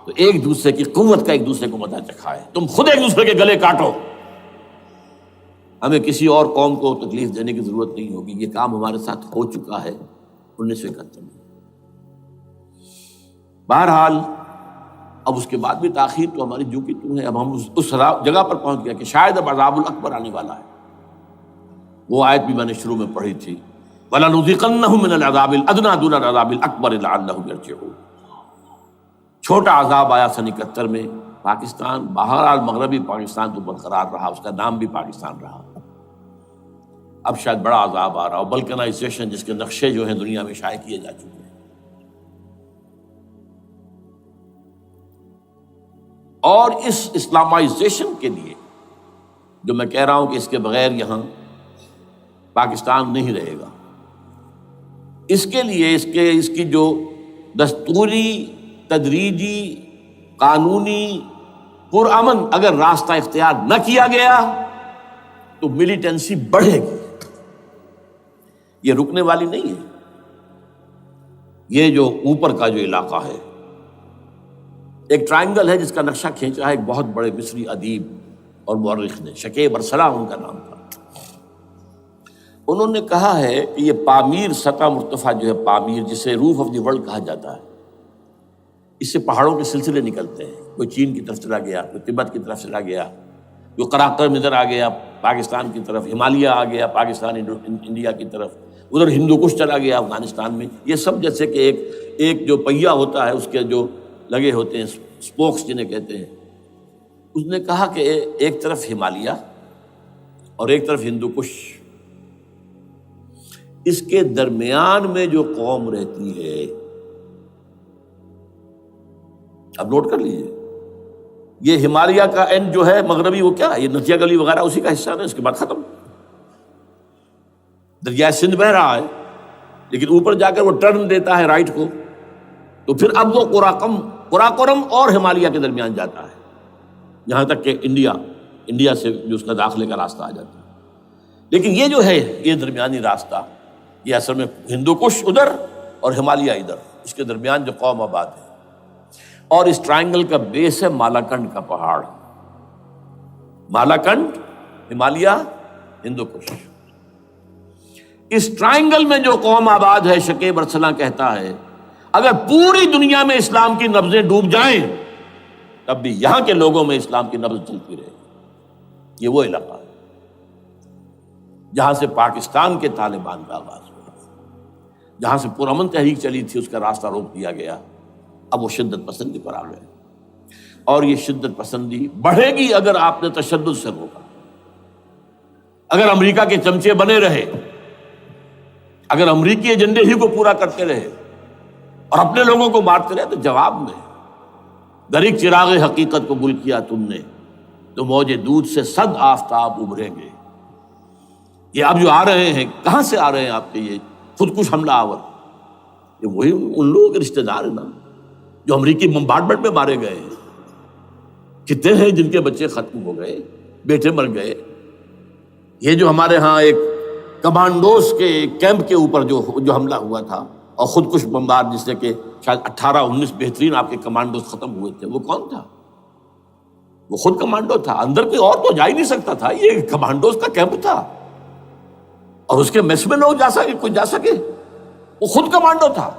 تو ایک دوسرے کی قوت کا ایک دوسرے کو مزہ چکھائے. تم خود ایک دوسرے کے گلے کاٹو. ہمیں کسی اور قوم کو تکلیف دینے کی ضرورت نہیں ہوگی. یہ کام ہمارے ساتھ ہو چکا ہے 1971 میں. بہرحال اب اس کے بعد بھی تاخیر تو ہماری جو کی تو ہے. اب ہم اس جگہ پر پہنچ گئے کہ شاید اب عذاب الاکبر آنے والا ہے. وہ آیت بھی میں نے شروع میں پڑھی تھی، وَلَنُذِيقَنَّهُم مِّنَ الْعَذَابِ الْأَدْنَىٰ دُونَ الْعَذَابِ الْأَكْبَرِ لَعَلَّهُمْ يَرْجِعُونَ. چھوٹا عذاب آیا سن 71 میں پاکستان. بہرحال مغربی پاکستان تو برقرار رہا، اس کا نام بھی پاکستان رہا. اب شاید بڑا عذاب آ رہا ہو، بلکنائزیشن جس کے نقشے جو ہیں دنیا میں شائع کیے جا چکے ہیں. اور اس اسلامائزیشن کے لیے جو میں کہہ رہا ہوں کہ اس کے بغیر یہاں پاکستان نہیں رہے گا، اس کے لیے اس کی جو دستوری، تدریجی، قانونی، پرامن اگر راستہ اختیار نہ کیا گیا تو ملیٹنسی بڑھے گی. یہ رکنے والی نہیں ہے. یہ جو اوپر کا جو علاقہ ہے، ایک ٹرائنگل ہے جس کا نقشہ کھینچا ہے ایک بہت بڑے مصری ادیب اور مورخ نے، شکیب ارسلان ان کا نام تھا. انہوں نے کہا ہے کہ یہ پامیر سطح مرتفع جو ہے، پامیر جسے روف آف دی ورلڈ کہا جاتا ہے، اس سے پہاڑوں کے سلسلے نکلتے ہیں. کوئی چین کی طرف چلا گیا، کوئی تبت کی طرف چلا گیا، جو قراقرم ادھر آ گیا پاکستان کی طرف، ہمالیہ آ گیا پاکستان انڈیا کی طرف، ادھر ہندو کش چلا گیا افغانستان میں. یہ سب جیسے کہ ایک جو پہیا ہوتا ہے اس کے جو لگے ہوتے ہیں اسپوکس جنہیں کہتے ہیں. اس نے کہا کہ ایک طرف ہمالیہ اور ایک طرف ہندو کش، اس کے درمیان میں جو قوم رہتی ہے، اب نوٹ کر لیجیے، یہ ہمالیہ کا اینڈ جو ہے مغربی، وہ کیا ہے، یہ نتیا گلی وغیرہ اسی کا حصہ ہے. اس کے بعد ختم، دریائے سندھ بہ رہا ہے، لیکن اوپر جا کر وہ ٹرن دیتا ہے رائٹ کو، تو پھر اب وہ قراقرم اور ہمالیہ کے درمیان جاتا ہے، یہاں تک کہ انڈیا سے جو اس کا داخلے کا راستہ آ جاتا ہے. لیکن یہ جو ہے یہ درمیانی راستہ، یہ اصل میں ہندو کش ادھر اور ہمالیہ ادھر، اس کے درمیان جو قوم آباد ہے. اور اس ٹرائنگل کا بیس ہے مالاکنڈ کا پہاڑ، مالاکنڈ، ہمالیہ، ہندو کش. اس ٹرائنگل میں جو قوم آباد ہے، شکیب ارسلان کہتا ہے اگر پوری دنیا میں اسلام کی نبضیں ڈوب جائیں تب بھی یہاں کے لوگوں میں اسلام کی نبض چلتی رہے گی. یہ وہ علاقہ ہے جہاں سے پاکستان کے طالبان کا آغاز ہوا، جہاں سے پرامن تحریک چلی تھی، اس کا راستہ روک دیا گیا. اب وہ شدت پسندی پر آ گئے، اور یہ شدت پسندی بڑھے گی اگر آپ نے تشدد سے روکا. اگر امریکہ کے چمچے بنے رہے، اگر امریکی ایجنڈے ہی کو پورا کرتے رہے اور اپنے لوگوں کو مارتے رہے، تو جواب میں گریک چراغ حقیقت کو گل کیا تم نے، تو موج دودھ سے صد آفتاب ابھریں گے. یہ اب جو آ رہے ہیں، کہاں سے آ رہے ہیں آپ کے یہ خودکش حملہ آور؟ یہ وہی ان لوگوں کے رشتہ دار ہیں نا جو امریکی بمبارڈمنٹ میں مارے گئے ہیں. کتنے ہیں جن کے بچے ختم ہو گئے، بیٹے مر گئے. یہ جو ہمارے ہاں ایک کمانڈوز کے کیمپ کے اوپر جو حملہ ہوا تھا اور خودکش بمبار، جس سے کہ شاید 18-19 بہترین آپ کے کمانڈوز ختم ہوئے تھے، وہ کون تھا؟ وہ خود کمانڈو تھا. اندر کوئی اور تو جا ہی نہیں سکتا تھا، یہ کمانڈوز کا کیمپ تھا، اور اس کے میس میں لوگ کوئی جا سکے. وہ خود کمانڈو تھا.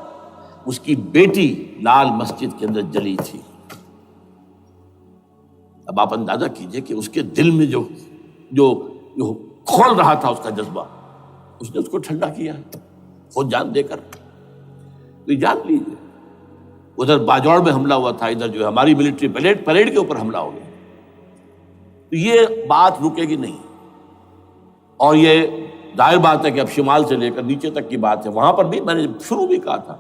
اس کی بیٹی لال مسجد کے اندر جلی تھی. اب آپ اندازہ کیجئے کہ اس کے دل میں جو کھول رہا تھا اس کا جذبہ، اس نے اس کو ٹھنڈا کیا خود جان دے کر. تو جان لیجیے، ادھر باجوڑ میں حملہ ہوا تھا، ادھر جو ہے ہماری ملٹری پریڈ کے اوپر حملہ ہو گیا. تو یہ بات رکے گی نہیں. اور یہ ظاہر بات ہے کہ اب شمال سے لے کر نیچے تک کی بات ہے. وہاں پر بھی میں نے شروع بھی کہا تھا،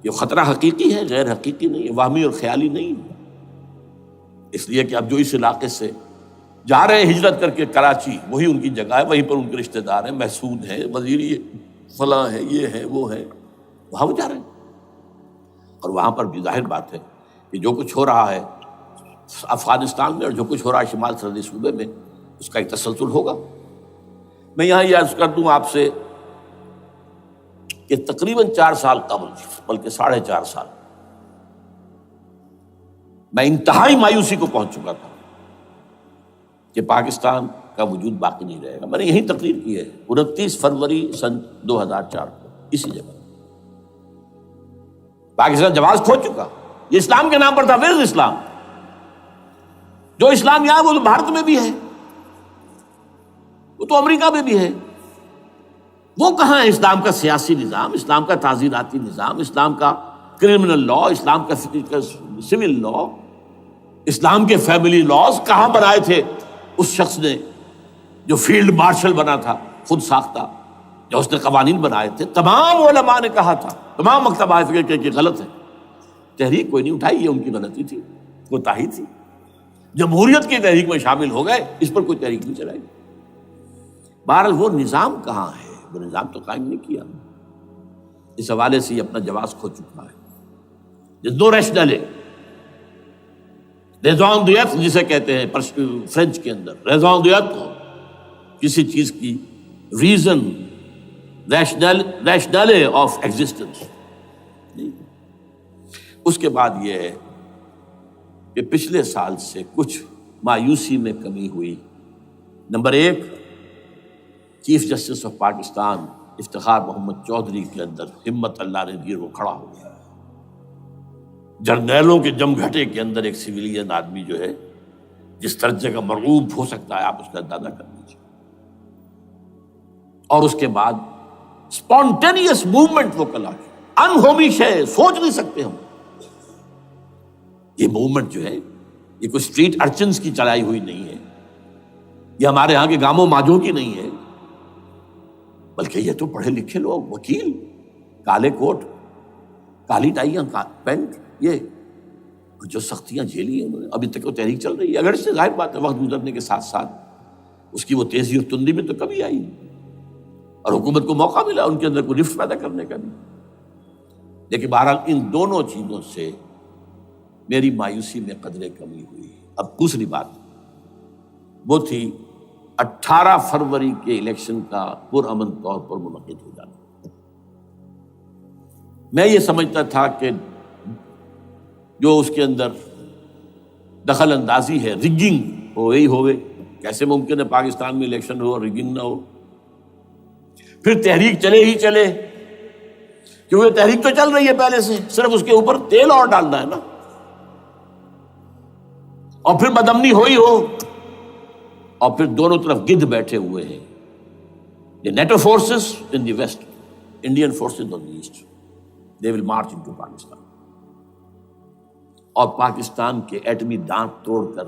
یہ خطرہ حقیقی ہے، غیر حقیقی نہیں ہے، وہمی اور خیالی نہیں ہے. اس لیے کہ اب جو اس علاقے سے جا رہے ہیں ہجرت کر کے کراچی، وہی ان کی جگہ ہے، وہیں پر ان کے رشتہ دار ہیں، محسود ہیں، وزیری فلاں ہیں، یہ ہیں، وہ ہیں، وہاں وہ جا رہے ہیں. اور وہاں پر بھی ظاہر بات ہے کہ جو کچھ ہو رہا ہے افغانستان میں اور جو کچھ ہو رہا ہے شمال سرحدی صوبے میں، اس کا ایک تسلسل ہوگا. میں یہاں یہ عرض کر دوں آپ سے کہ تقریباً 4 سال قبل، بلکہ 4.5 سال، میں انتہائی مایوسی کو پہنچ چکا تھا کہ پاکستان کا وجود باقی نہیں رہے گا. میں نے یہی تقریر کی ہے 29 فروری سن 2004 کو اسی جگہ. پاکستان جواز کھو چکا. یہ اسلام کے نام پر تھا. ویئر از اسلام؟ جو اسلام یہاں وہ تو بھارت میں بھی ہے، وہ تو امریکہ میں بھی ہے. وہ کہاں ہے اسلام کا سیاسی نظام، اسلام کا تعزیراتی نظام، اسلام کا کرمنل لا، اسلام کا سول لا، اسلام کے فیملی لاز کہاں بنائے تھے اس شخص نے جو فیلڈ مارشل بنا تھا، خود ساختہ، جو اس نے قوانین بنائے تھے. تمام علماء نے کہا تھا، تمام مکتبہ فکر کہ غلط ہے. تحریک کوئی نہیں اٹھائی، یہ ان کی غلطی تھی، کوتاہی تھی. جمہوریت کی تحریک میں شامل ہو گئے، اس پر کوئی تحریک نہیں چلائی. بہرحال وہ نظام کہاں ہے؟ وہ نظام تو قائم نہیں کیا. اس حوالے سے یہ اپنا جواز کھو چکا ہے. نو ریشنل ریزون دیت جسے کہتے ہیں فرینچ کے اندر، ریزون دیت کسی چیز کی ریزن ریشنل آف ایگزسٹنس. اس کے بعد یہ ہے کہ پچھلے سال سے کچھ مایوسی میں کمی ہوئی. Number 1، chief justice of Pakistan Iftikhar Muhammad Chaudhry کے اندر ہمت اللہ نے دی، وہ کھڑا ہو گیا. جرنیلوں کے جمگھٹے کے اندر ایک سویلین آدمی جو ہے جس درجے کا مرعوب ہو سکتا ہے، آپ اس کا اندازہ کر لیجیے. اور اس کے بعد اسپونٹینیس موومنٹ وہ کلا ہے، انہومی شے، سوچ نہیں سکتے ہم. یہ موومنٹ جو ہے یہ کوئی اسٹریٹ ارچنز کی چلائی ہوئی نہیں ہے، یہ ہمارے ہاں کے گاموں ماجوں کی نہیں ہے، بلکہ یہ تو پڑھے لکھے لوگ، وکیل، کالے کوٹ، کالی ٹائیاں، پینٹ، یہ جو سختیاں جھیلی ہیں انہوں نے. ابھی تک وہ تحریک چل رہی ہے، اگر اس سے ظاہر بات ہے وقت گزرنے کے ساتھ ساتھ اس کی وہ تیزی اور تندی میں تو کمی آئی، اور حکومت کو موقع ملا ان کے اندر کوئی رفت پیدا کرنے کا بھی. لیکن بہرحال ان دونوں چیزوں سے میری مایوسی میں قدرے کمی ہوئی. اب دوسری بات وہ تھی 18 فروری کے الیکشن کا پرامن طور پر منعقد ہو جانا. میں یہ سمجھتا تھا کہ جو اس کے اندر دخل اندازی ہے، ریگنگ ہو گئی ہوگی. کیسے ممکن ہے پاکستان میں الیکشن ہو اور ریگنگ نہ ہو؟ پھر تحریک چلے ہی چلے، کیونکہ تحریک تو چل رہی ہے پہلے سے، صرف اس کے اوپر تیل اور ڈالنا ہے نا. اور پھر بدامنی ہوئی ہو، اور پھر دونوں طرف گدھ بیٹھے ہوئے ہیں. The NATO forces in the west, Indian forces on the east, they will march into Pakistan. اور پاکستان کے ایٹمی دانت توڑ کر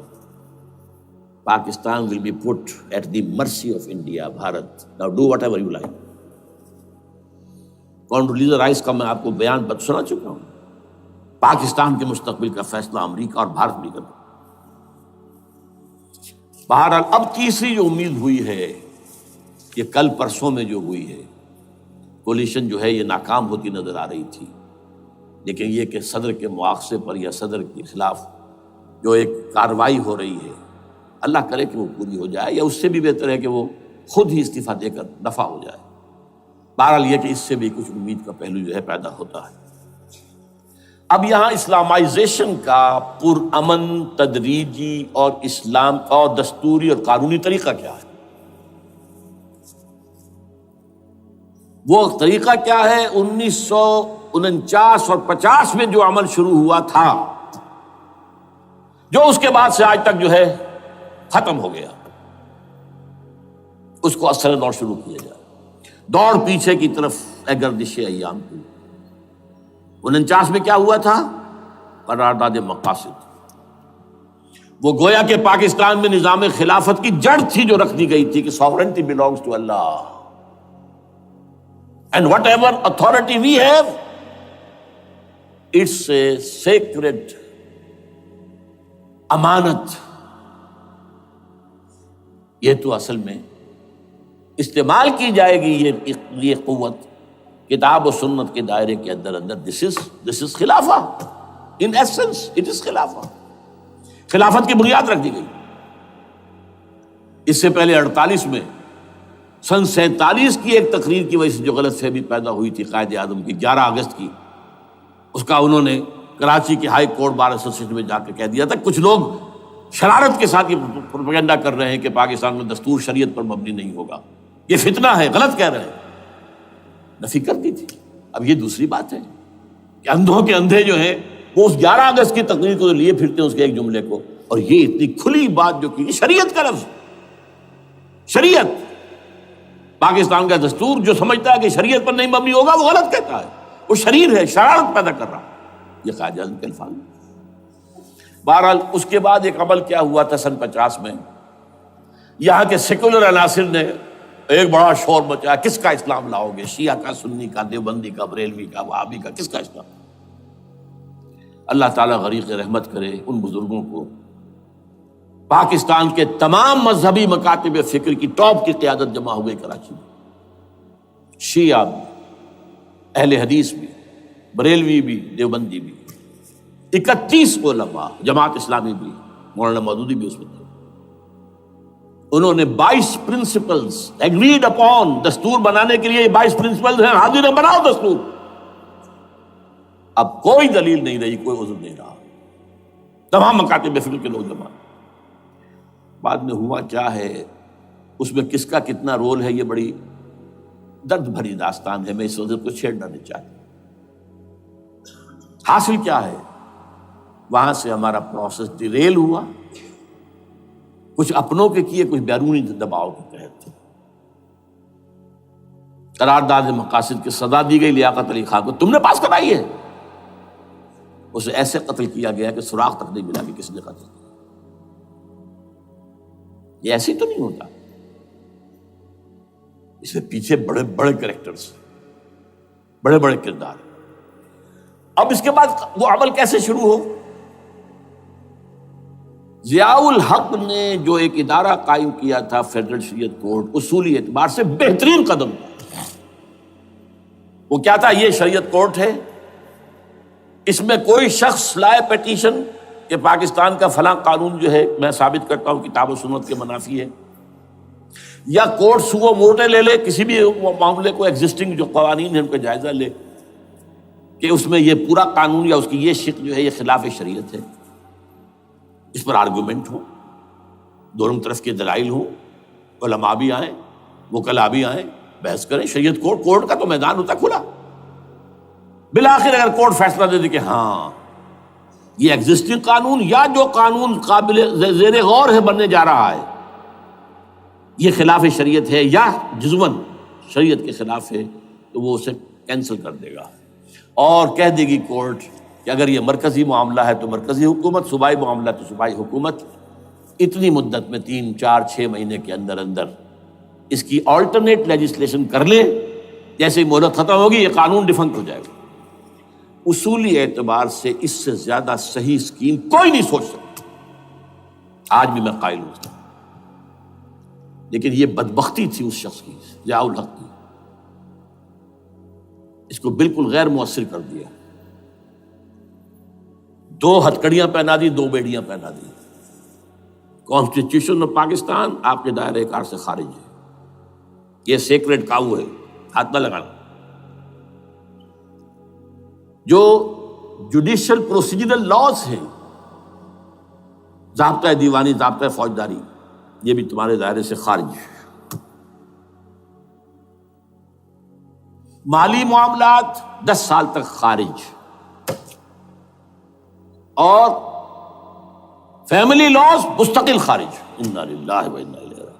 Pakistan will be put at the mercy of India, Bharat. Now do whatever you like. Condoleezza Rice کا میں آپ کو بیان سنا چکا ہوں. پاکستان کے مستقبل کا فیصلہ امریکہ اور بھارت بھی کرتا. بہرحال اب تیسری جو امید ہوئی ہے، یہ کل پرسوں میں جو ہوئی ہے، کولیشن جو ہے یہ ناکام ہوتی نظر آ رہی تھی. لیکن یہ کہ صدر کے مواخذے پر یا صدر کے خلاف جو ایک کارروائی ہو رہی ہے، اللہ کرے کہ وہ پوری ہو جائے، یا اس سے بھی بہتر ہے کہ وہ خود ہی استعفیٰ دے کر دفع ہو جائے. بہرحال یہ کہ اس سے بھی کچھ امید کا پہلو جو ہے پیدا ہوتا ہے. اب یہاں اسلامائزیشن کا پرامن، تدریجی اور اسلام اور دستوری اور قانونی طریقہ کیا ہے؟ وہ طریقہ کیا ہے؟ 1949 اور 50 میں جو عمل شروع ہوا تھا، جو اس کے بعد سے آج تک جو ہے ختم ہو گیا، اس کو اثر دور شروع کیا جائے. دوڑ پیچھے کی طرف اے گردش ایام کی. 49 میں کیا ہوا تھا؟ قرارداد مقاصد. وہ گویا کہ پاکستان میں نظام خلافت کی جڑ تھی جو رکھ دی گئی تھی کہ sovereignty belongs to Allah and whatever authority we have, it's a sacred امانت. یہ تو اصل میں استعمال کی جائے گی یہ قوت کتاب و سنت کے دائرے کے اندر. this is خلافہ. in essence it is خلافہ. خلافت کی بنیاد رکھ دی گئی. اس سے پہلے 48 میں سن 47 کی ایک تقریر کی وجہ سے جو غلط فہمی پیدا ہوئی تھی قائد اعظم کی 11 اگست کی، اس کا انہوں نے کراچی کی ہائی کورٹ بار ایسوسیشن میں جا کے کہہ دیا تھا. کچھ لوگ شرارت کے ساتھ یہ پروپیگنڈا کر رہے ہیں کہ پاکستان میں دستور شریعت پر مبنی نہیں ہوگا، یہ فتنہ ہے، غلط کہہ رہے ہیں. نفی کر دی تھی. اب یہ دوسری بات ہے کہ اندھوں کے اندھے جو ہیں وہ اس 11 اگست کی تقریر کو لیے پھرتے ہیں، اس کے ایک جملے کو، اور یہ اتنی کھلی بات جو کی شریعت کا لفظ. شریعت، پاکستان کا دستور جو سمجھتا ہے کہ شریعت پر نہیں مبنی ہوگا وہ غلط کہتا ہے، وہ شریر ہے، شرارت پیدا کر رہا. یہ قائد اعظم کے الفاظ. بہرحال اس کے بعد ایک عمل کیا ہوا تھا سن 50 میں، یہاں کے سیکولر عناصر نے ایک بڑا شور مچایا، کس کا اسلام لاؤ گے؟ شیعہ کا، سنی کا، دیوبندی کا، بریلوی کا، وہابی کا، کس کا اسلام؟ اللہ تعالیٰ غریق رحمت کرے ان بزرگوں کو. پاکستان کے تمام مذہبی مکاتب فکر کی ٹاپ کی قیادت جمع ہو گئی کراچی میں. شیعہ بھی، اہل حدیث بھی، بریلوی بھی، دیوبندی بھی. 31 علماء، جماعت اسلامی بھی، مولانا مودودی بھی اس میں تھے. انہوں نے 22 پرنسپلز ایگریڈ اپون، دستور بنانے کے لیے 22 پرنسپلز ہیں، حاضر بناؤ دستور. اب کوئی دلیل نہیں رہی، کوئی عذر نہیں رہا، تمام مکاتب فکر کے لوگ جمع. بعد میں ہوا کیا ہے، اس میں کس کا کتنا رول ہے، یہ بڑی درد بھری داستان ہے، میں اس وجہ کو چھیڑنا نہیں چاہتا. حاصل کیا ہے، وہاں سے ہمارا پروسیس ڈیریل ہوا، کچھ اپنوں کے کیے، کچھ بیرونی دباؤ کے تحت. قرارداد مقاصد کی سزا دی گئی لیاقت علی خان کو، تم نے پاس کرائی ہے. اسے ایسے قتل کیا گیا کہ سراغ تک نہیں ملا کہ کس نے قتل کیا. یہ ایسے تو نہیں ہوتا، اس میں پیچھے بڑے بڑے کریکٹرز، بڑے بڑے کردار. اب اس کے بعد وہ عمل کیسے شروع ہو؟ ضیاء الحق نے جو ایک ادارہ قائم کیا تھا فیڈرل شریعت کورٹ، اصولی اعتبار سے بہترین قدم تھا. وہ کیا تھا؟ یہ شریعت کورٹ ہے، اس میں کوئی شخص لائے پیٹیشن کہ پاکستان کا فلاں قانون جو ہے میں ثابت کرتا ہوں کتاب و سنت کے منافی ہے، یا کورٹ سو موٹے لے لے کسی بھی معاملے کو، ایگزسٹنگ جو قوانین ہیں ان کا جائزہ لے کہ اس میں یہ پورا قانون یا اس کی یہ شق جو ہے یہ خلاف شریعت ہے، اس پر آرگومنٹ ہو، دونوں طرف کے دلائل ہوں، علماء بھی آئیں، وکلاء بھی آئیں، بحث کریں. شریعت کورٹ کا تو میدان ہوتا کھلا. بالآخر اگر کورٹ فیصلہ دے دے کہ ہاں یہ ایگزسٹنگ قانون یا جو قانون قابل زیر غور ہے بننے جا رہا ہے یہ خلاف شریعت ہے یا جزون شریعت کے خلاف ہے، تو وہ اسے کینسل کر دے گا اور کہہ دے گی کورٹ کہ اگر یہ مرکزی معاملہ ہے تو مرکزی حکومت، صوبائی معاملہ تو صوبائی حکومت اتنی مدت میں 3 4 6 مہینے کے اندر اندر اس کی آلٹرنیٹ لیجسلیشن کر لے، جیسے ہی مہلت ختم ہوگی یہ قانون ڈیفنکٹ ہو جائے گا. اصولی اعتبار سے اس سے زیادہ صحیح اسکیم کوئی نہیں سوچ سکتا، آج بھی میں قائل ہوں. لیکن یہ بدبختی تھی اس شخص کی، ضیاء الحق کی، اس کو بالکل غیر مؤثر کر دیا. 2 ہتھکڑیاں پہنا دی، 2 بیڑیاں پہنا دی. کانسٹیٹیوشن آف پاکستان آپ کے دائرۂ کار سے خارج ہے، یہ سیکریٹ کاؤ ہے، ہاتھ نہ لگانا. جو جوڈیشل پروسیجرل لاز ہیں، ضابطۂ دیوانی، ضابطۂ فوجداری، یہ بھی تمہارے دائرے سے خارج ہے. مالی معاملات 10 سال تک خارج، اور فیملی لاز مستقل خارج. انا للہ و انا الیہ راجعون.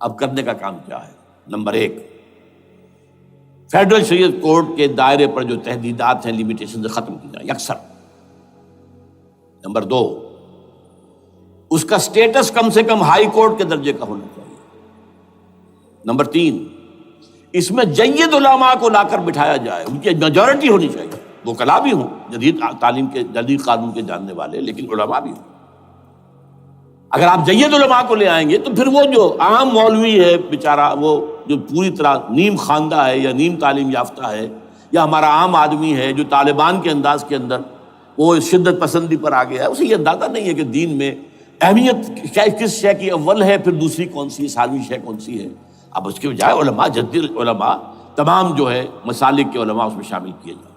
اب کرنے کا کام کیا ہے؟ نمبر 1، فیڈرل شریعت کورٹ کے دائرے پر جو تحدیدات ہیں، لیمیٹیشن سے ختم کی جائیں یکسر. نمبر 2، اس کا سٹیٹس کم سے کم ہائی کورٹ کے درجے کا ہونا چاہیے. نمبر 3، اس میں جید علماء کو لا کر بٹھایا جائے، ان کی میجورٹی ہونی چاہیے. وکلاء بھی ہوں، جدید تعلیم کے، جدید قانون کے جاننے والے، لیکن علماء بھی ہوں. اگر آپ جید علماء کو لے آئیں گے تو پھر وہ جو عام مولوی ہے بیچارہ، وہ جو پوری طرح نیم خواندہ ہے یا نیم تعلیم یافتہ ہے، یا ہمارا عام آدمی ہے جو طالبان کے انداز کے اندر وہ شدت پسندی پر آ گیا ہے، اسے یہ اندازہ نہیں ہے کہ دین میں اہمیت کس شے کی اول ہے، پھر دوسری کون سی، ثانوی شے کون سی ہے. اب اس کے بجائے علماء، جدید علماء، تمام جو ہے مسالک کے علماء اس میں شامل کیے جائیں.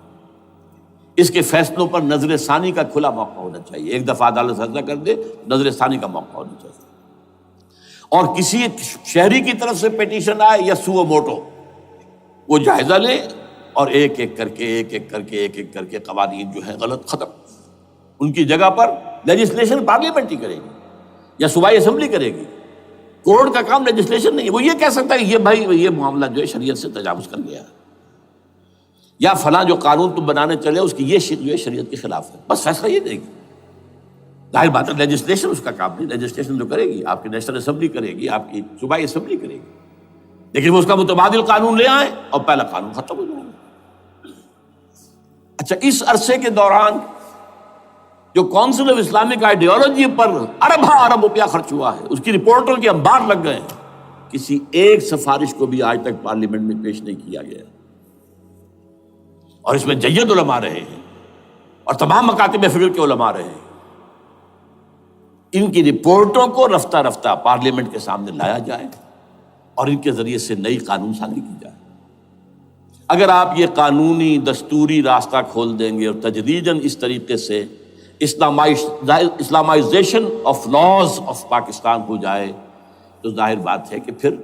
اس کے فیصلوں پر نظر ثانی کا کھلا موقع ہونا چاہیے. ایک دفعہ عدالت فیصلہ کر دے، نظر ثانی کا موقع ہونا چاہیے. اور کسی شہری کی طرف سے پیٹیشن آئے یا سو موٹو، وہ جائزہ لے اور ایک ایک کر کے قوانین جو ہے غلط ختم. ان کی جگہ پر لیجسلیشن پارلیمنٹ ہی کرے گی یا صوبائی اسمبلی کرے گی. کورٹ کا کام لیجسلیشن نہیں ہے. وہ یہ کہہ سکتا ہے کہ یہ بھائی یہ معاملہ جو ہے شریعت سے تجاوز کر گیا ہے، یا فلاں جو قانون تم بنانے چلے اس کی یہ شق جو ہے شریعت کے خلاف ہے، بس فیصلہ یہ دے گی. ظاہر بات ہے لیجسلیشن اس کا کام نہیں، لیجسلیشن جو کرے گی آپ کی نیشنل اسمبلی کرے گی، آپ کی صوبائی اسمبلی کرے گی. لیکن وہ اس کا متبادل قانون لے آئیں اور پہلا قانون ختم ہو جائے گا. اچھا، اس عرصے کے دوران جو کونسل آف اسلامک آئیڈیالوجی پر ارب روپیہ خرچ ہوا ہے، اس کی رپورٹوں کے انبار لگ گئے ہیں، کسی ایک سفارش کو بھی آج تک پارلیمنٹ میں پیش نہیں کیا گیا. اور اس میں جید علماء رہے ہیں اور تمام مکاتب فکر کے علماء رہے ہیں. ان کی رپورٹوں کو رفتہ رفتہ پارلیمنٹ کے سامنے لایا جائے اور ان کے ذریعے سے نئی قانون سازی کی جائے۔ اگر آپ یہ قانونی دستوری راستہ کھول دیں گے اور تدریجاً اس طریقے سے Islamization of laws of Pakistan ہو جائے تو ظاہر بات ہے کہ پھر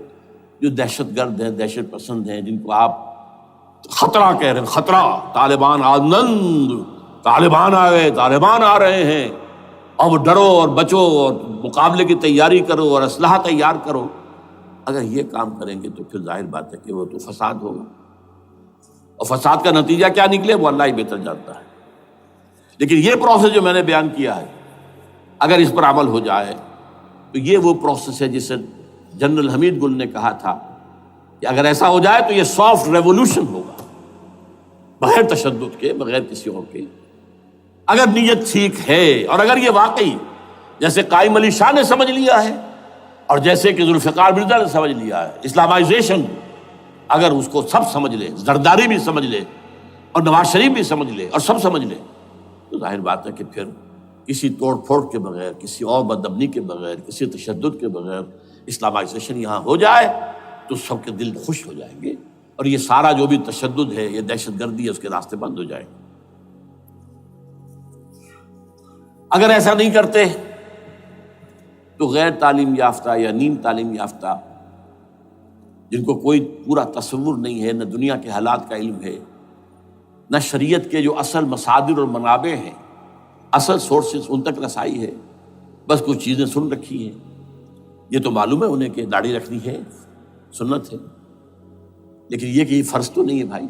جو دہشت گرد ہیں، دہشت پسند ہیں، جن کو آپ خطرہ کہہ رہے ہیں، خطرہ، طالبان آنند، طالبان آ گئے، طالبان آ رہے ہیں، اب ڈرو اور بچو اور مقابلے کی تیاری کرو اور اسلحہ تیار کرو، اگر یہ کام کریں گے تو پھر ظاہر بات ہے کہ وہ تو فساد ہوگا، اور فساد کا نتیجہ کیا نکلے وہ اللہ ہی بہتر جانتا ہے۔ لیکن یہ پروسیس جو میں نے بیان کیا ہے، اگر اس پر عمل ہو جائے تو یہ وہ پروسیس ہے جسے جنرل حمید گل نے کہا تھا کہ اگر ایسا ہو جائے تو یہ سافٹ ریولوشن ہوگا، بغیر تشدد کے، بغیر کسی اور کے۔ اگر نیت ٹھیک ہے اور اگر یہ واقعی جیسے قائم علی شاہ نے سمجھ لیا ہے اور جیسے کہ ذوالفقار مرزا نے سمجھ لیا ہے، اسلامائزیشن اگر اس کو سب سمجھ لے، زرداری بھی سمجھ لے اور نواز شریف بھی سمجھ لے اور سب سمجھ لے، تو ظاہر بات ہے کہ پھر کسی توڑ پھوڑ کے بغیر، کسی اور بدامنی کے بغیر، کسی تشدد کے بغیر اسلامائزیشن یہاں ہو جائے تو سب کے دل خوش ہو جائیں گے، اور یہ سارا جو بھی تشدد ہے، یہ دہشت گردی ہے، اس کے راستے بند ہو جائیں گے۔ اگر ایسا نہیں کرتے تو غیر تعلیم یافتہ یا نیم تعلیم یافتہ، جن کو کوئی پورا تصور نہیں ہے، نہ دنیا کے حالات کا علم ہے، نہ شریعت کے جو اصل مصادر اور منابع ہیں، اصل سورسز، ان تک رسائی ہے، بس کچھ چیزیں سن رکھی ہیں۔ یہ تو معلوم ہے انہیں کہ داڑھی رکھنی ہے، سنت ہے، لیکن یہ کہ یہ فرض تو نہیں ہے بھائی،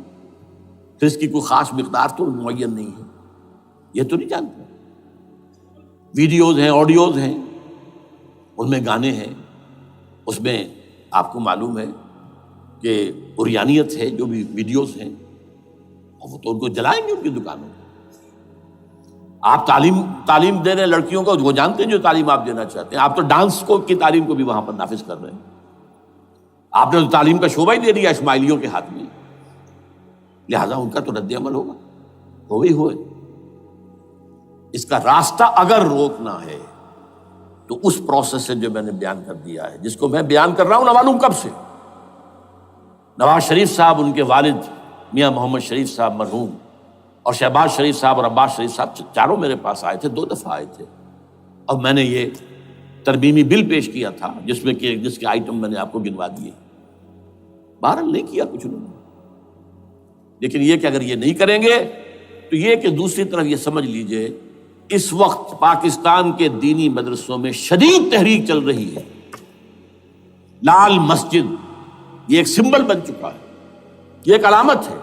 پھر اس کی کوئی خاص مقدار تو معین نہیں ہے، یہ تو نہیں جانتے۔ ویڈیوز ہیں، آڈیوز ہیں، ان میں گانے ہیں، اس میں آپ کو معلوم ہے کہ عریانیت ہے، جو بھی ویڈیوز ہیں، اور وہ تو ان کو جلائیں گے ان کی دکانوں میں۔ آپ تعلیم دے رہے ہیں لڑکیوں کو، وہ جانتے ہیں جو تعلیم آپ دینا چاہتے ہیں، آپ تو ڈانس کی تعلیم کو بھی وہاں پر نافذ کر رہے ہیں، آپ نے تو تعلیم کا شعبہ ہی دے دیا اسماعیلیوں کے ہاتھ میں، لہذا ان کا تو رد عمل ہوگا، ہوئے۔ اس کا راستہ اگر روکنا ہے تو اس پروسیس سے جو میں نے بیان کر دیا ہے، جس کو میں بیان کر رہا ہوں نہ معلوم کب سے، نواز شریف صاحب، ان کے والد میاں محمد شریف صاحب مرحوم، اور شہباز شریف صاحب اور عباس شریف صاحب چاروں میرے پاس آئے تھے، 2 دفعہ آئے تھے، اور میں نے یہ ترمیمی بل پیش کیا تھا جس کے آئٹم میں نے آپ کو گنوا دیے۔ بہرحال نہیں کیا کچھ انہوں نے، لیکن یہ کہ اگر یہ نہیں کریں گے تو یہ کہ دوسری طرف یہ سمجھ لیجئے اس وقت پاکستان کے دینی مدرسوں میں شدید تحریک چل رہی ہے۔ لال مسجد یہ ایک سمبل بن چکا ہے، یہ ایک علامت ہے،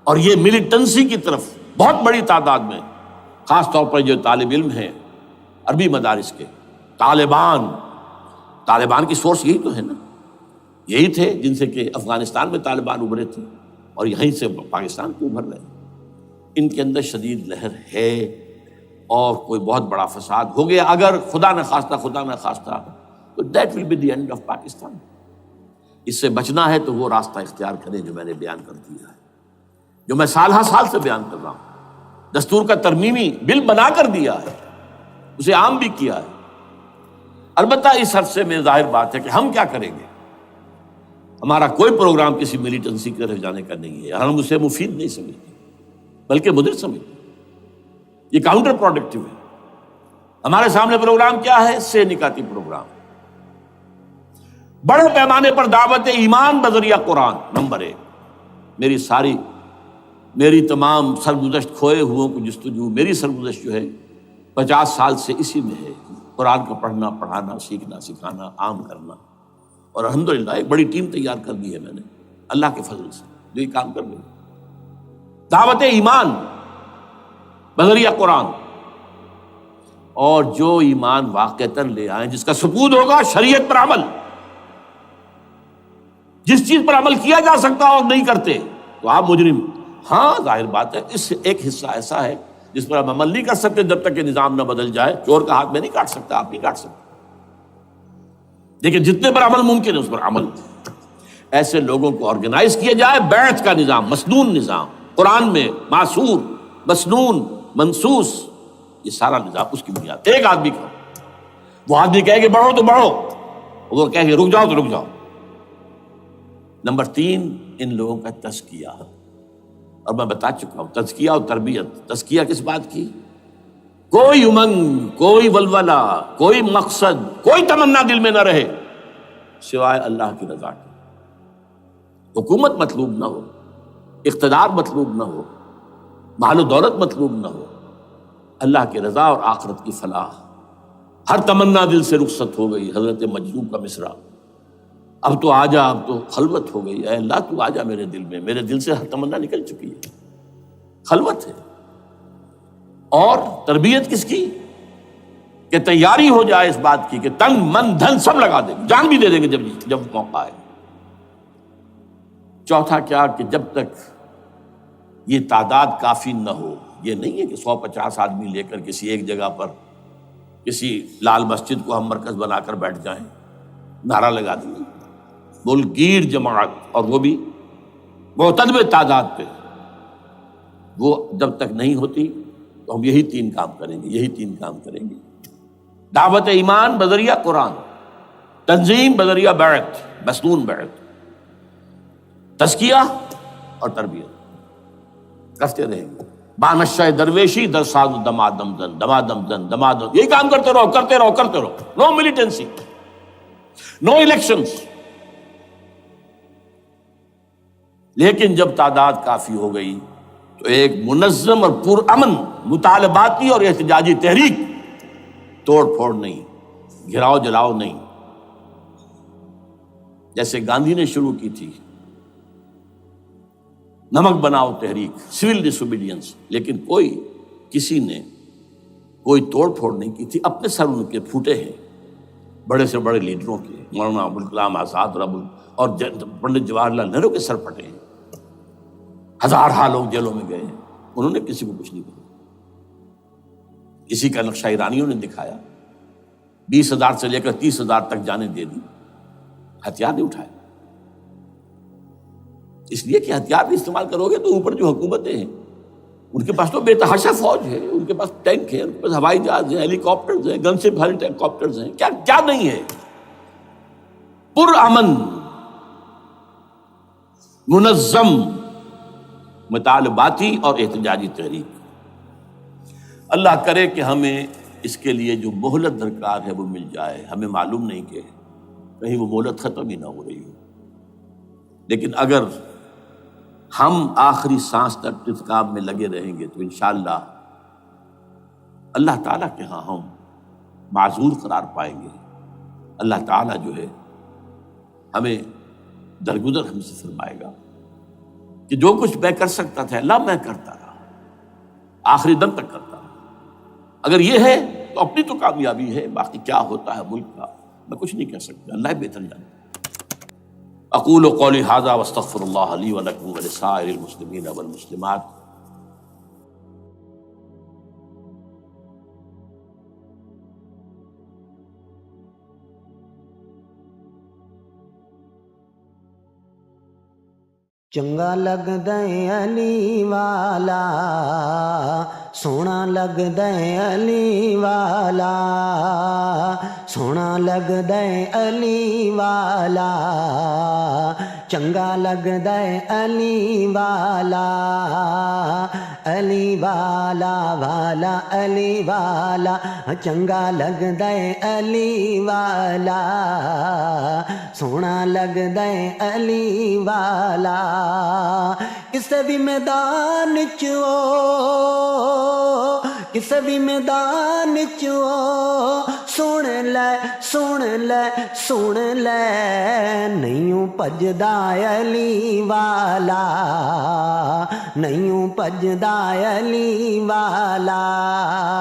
اور یہ ملیٹنسی کی طرف بہت بڑی تعداد میں، خاص طور پر جو طالب علم ہیں عربی مدارس کے، طالبان کی سورس یہی تو ہے نا، یہی تھے جن سے کہ افغانستان میں طالبان ابھرے تھے اور یہیں سے پاکستان کو ابھر رہے ہیں۔ ان کے اندر شدید لہر ہے، اور کوئی بہت بڑا فساد ہو گیا اگر خدا نہ خواستہ تو that will be the end of Pakistan. اس سے بچنا ہے تو وہ راستہ اختیار کریں جو میں نے بیان کر دیا ہے، جو میں سال سے بیان کر رہا ہوں۔ دستور کا ترمیمی بل بنا کر دیا ہے، اسے عام بھی کیا ہے۔ البتہ اس عرصے میں ظاہر بات ہے کہ ہم کیا کریں گے، ہمارا کوئی پروگرام کسی ملیٹنسی کی طرف جانے کا نہیں ہے، ہم اسے مفید نہیں سمجھتے بلکہ مضر سمجھتے، یہ کاؤنٹر پروڈکٹیو ہے۔ ہمارے سامنے پروگرام کیا ہے؟ سے نکاتی پروگرام، بڑے پیمانے پر دعوت ایمان بذریعہ قرآن، نمبر 1۔ میری تمام سرگزشت کھوئے ہوئوں کو جستجو، میری سرگزشت جو ہے 50 سال سے اسی میں ہے، قرآن کا پڑھنا، پڑھانا، سیکھنا، سکھانا، عام کرنا، اور الحمدللہ ایک بڑی ٹیم تیار کر دی ہے میں نے اللہ کے فضل سے، جو یہ کام کر رہی ہے۔ دعوت ایمان بذریعہ قرآن، اور جو ایمان واقعتاً لے آئیں، جس کا ثبوت ہوگا شریعت پر عمل، جس چیز پر عمل کیا جا سکتا اور نہیں کرتے تو آپ مجرم۔ ہاں ظاہر بات ہے اس سے ایک حصہ ایسا ہے جس پر آپ عمل نہیں کر سکتے جب تک کہ نظام نہ بدل جائے۔ چور کا ہاتھ میں نہیں کاٹ سکتا، آپ نہیں کاٹ سکتے، لیکن جتنے پر عمل ممکن ہے اس پر عمل۔ ایسے لوگوں کو آرگنائز کیا جائے، بیعت کا نظام، مسنون نظام، قرآن میں معصور، مسنون، منصوص، یہ سارا نظام اس کی بنیاد، ایک آدمی کا وہ آدمی کہے کہ بڑھو تو بڑھو، وہ کہے کہ رک جاؤ تو رک جاؤ۔ نمبر 3، ان لوگوں کا تزکیہ، اور میں بتا چکا ہوں تزکیہ اور تربیت۔ تزکیہ کس بات کی؟ کوئی امنگ، کوئی ولولہ، کوئی مقصد، کوئی تمنا دل میں نہ رہے سوائے اللہ کی رضا کی۔ حکومت مطلوب نہ ہو، اقتدار مطلوب نہ ہو، مال و دولت مطلوب نہ ہو، اللہ کی رضا اور آخرت کی فلاح۔ ہر تمنا دل سے رخصت ہو گئی۔ حضرت مجذوب کا مصرع، اب تو آ جا، اب تو خلوت ہو گئی، اے اللہ تو آ جا میرے دل میں، میرے دل سے ہر تمنا نکل چکی ہے، خلوت ہے۔ اور تربیت کس کی؟ کہ تیاری ہو جائے اس بات کی کہ تن من دھن سب لگا دیں گے، جان بھی دے دیں گے جب موقع آئے۔ چوتھا کیا؟ کہ جب تک یہ تعداد کافی نہ ہو، یہ نہیں ہے کہ 150 آدمی لے کر کسی ایک جگہ پر کسی لال مسجد کو ہم مرکز بنا کر بیٹھ جائیں، نعرہ لگا دیں، ملک گیر جماعت، اور وہ بھی معتدل تعداد پہ، وہ جب تک نہیں ہوتی تو ہم یہی 3 کام کریں گے، یہی 3 کام کریں گے۔ دعوت ایمان بذریعہ قرآن، تنظیم بذریعہ بیعت، مسنون بیعت، تزکیہ اور تربیت کرتے رہیں گے۔ بانشہ درویشی در ساز دمادم زن، دمادم زن، دمادم، یہی کام کرتے رہو، کرتے رہو، کرتے رہو۔ نو ملیٹنسی، نو الیکشنز۔ لیکن جب تعداد کافی ہو گئی تو ایک منظم اور پرامن مطالباتی اور احتجاجی تحریک، توڑ پھوڑ نہیں، گھراؤ جلاؤ نہیں، جیسے گاندھی نے شروع کی تھی، نمک بناؤ تحریک، سول ڈس اوبیڈینس، لیکن کسی نے کوئی توڑ پھوڑ نہیں کی تھی۔ اپنے سر ان کے پھوٹے ہیں، بڑے سے بڑے لیڈروں کے، مولانا ابوالکلام آزاد اور پنڈت جواہر لال نہرو کے سر پھٹے ہیں، ہزارہ لوگ جیلوں میں گئے ہیں، انہوں نے کسی کو کچھ نہیں کہا۔ اسی کا نقشہ ایرانیوں نے دکھایا، 20,000 سے لے کر 30,000 تک جانیں دے دی، ہتھیار نہیں اٹھائے، اس لیے کہ ہتھیار بھی استعمال کرو گے تو اوپر جو حکومتیں ہیں ان کے پاس تو بے تحاشا فوج ہے، ان کے پاس ٹینک ہے، ان کے پاس ہوائی جہاز ہیں، ہیلی کاپٹرز ہیں، گن سے بھرے ہیلی کاپٹرز ہیں، کیا کیا نہیں ہے۔ پرامن منظم مطالباتی اور احتجاجی تحریک۔ اللہ کرے کہ ہمیں اس کے لیے جو مہلت درکار ہے وہ مل جائے۔ ہمیں معلوم نہیں کہ کہیں وہ مہلت ختم ہی نہ ہو رہی ہو، لیکن اگر ہم آخری سانس تک اس کام میں لگے رہیں گے تو انشاءاللہ اللہ تعالیٰ کے ہاں ہم معذور قرار پائیں گے۔ اللہ تعالیٰ جو ہے ہمیں درگزر ہم سے فرمائے گا کہ جو کچھ میں کر سکتا تھا اللہ میں کرتا رہا، آخری دم تک کرتا رہا۔ اگر یہ ہے تو اپنی تو کامیابی ہے، باقی کیا ہوتا ہے ملک کا میں کچھ نہیں کہہ سکتا، اللہ بہتر جانتا۔ اقول قولی ھذا واستغفر اللہ لی ولکم ولسائر المسلمین والمسلمات۔ چنگا لگدا ہے علی والا، سونا لگدا ہے علی والا، سونا لگدا ہے علی والا، چنگا لگدا ہے علی والا، علی والا والا علی والا، چنگا لگدا ہے علی والا، سونا لگدا ہے علی والا۔ کسے بھی میدان چو، کسے بھی میدان چو، سن لے سن لے سن لے، نہیں بھجدا علی والا، نہیں بھجدا علی والا۔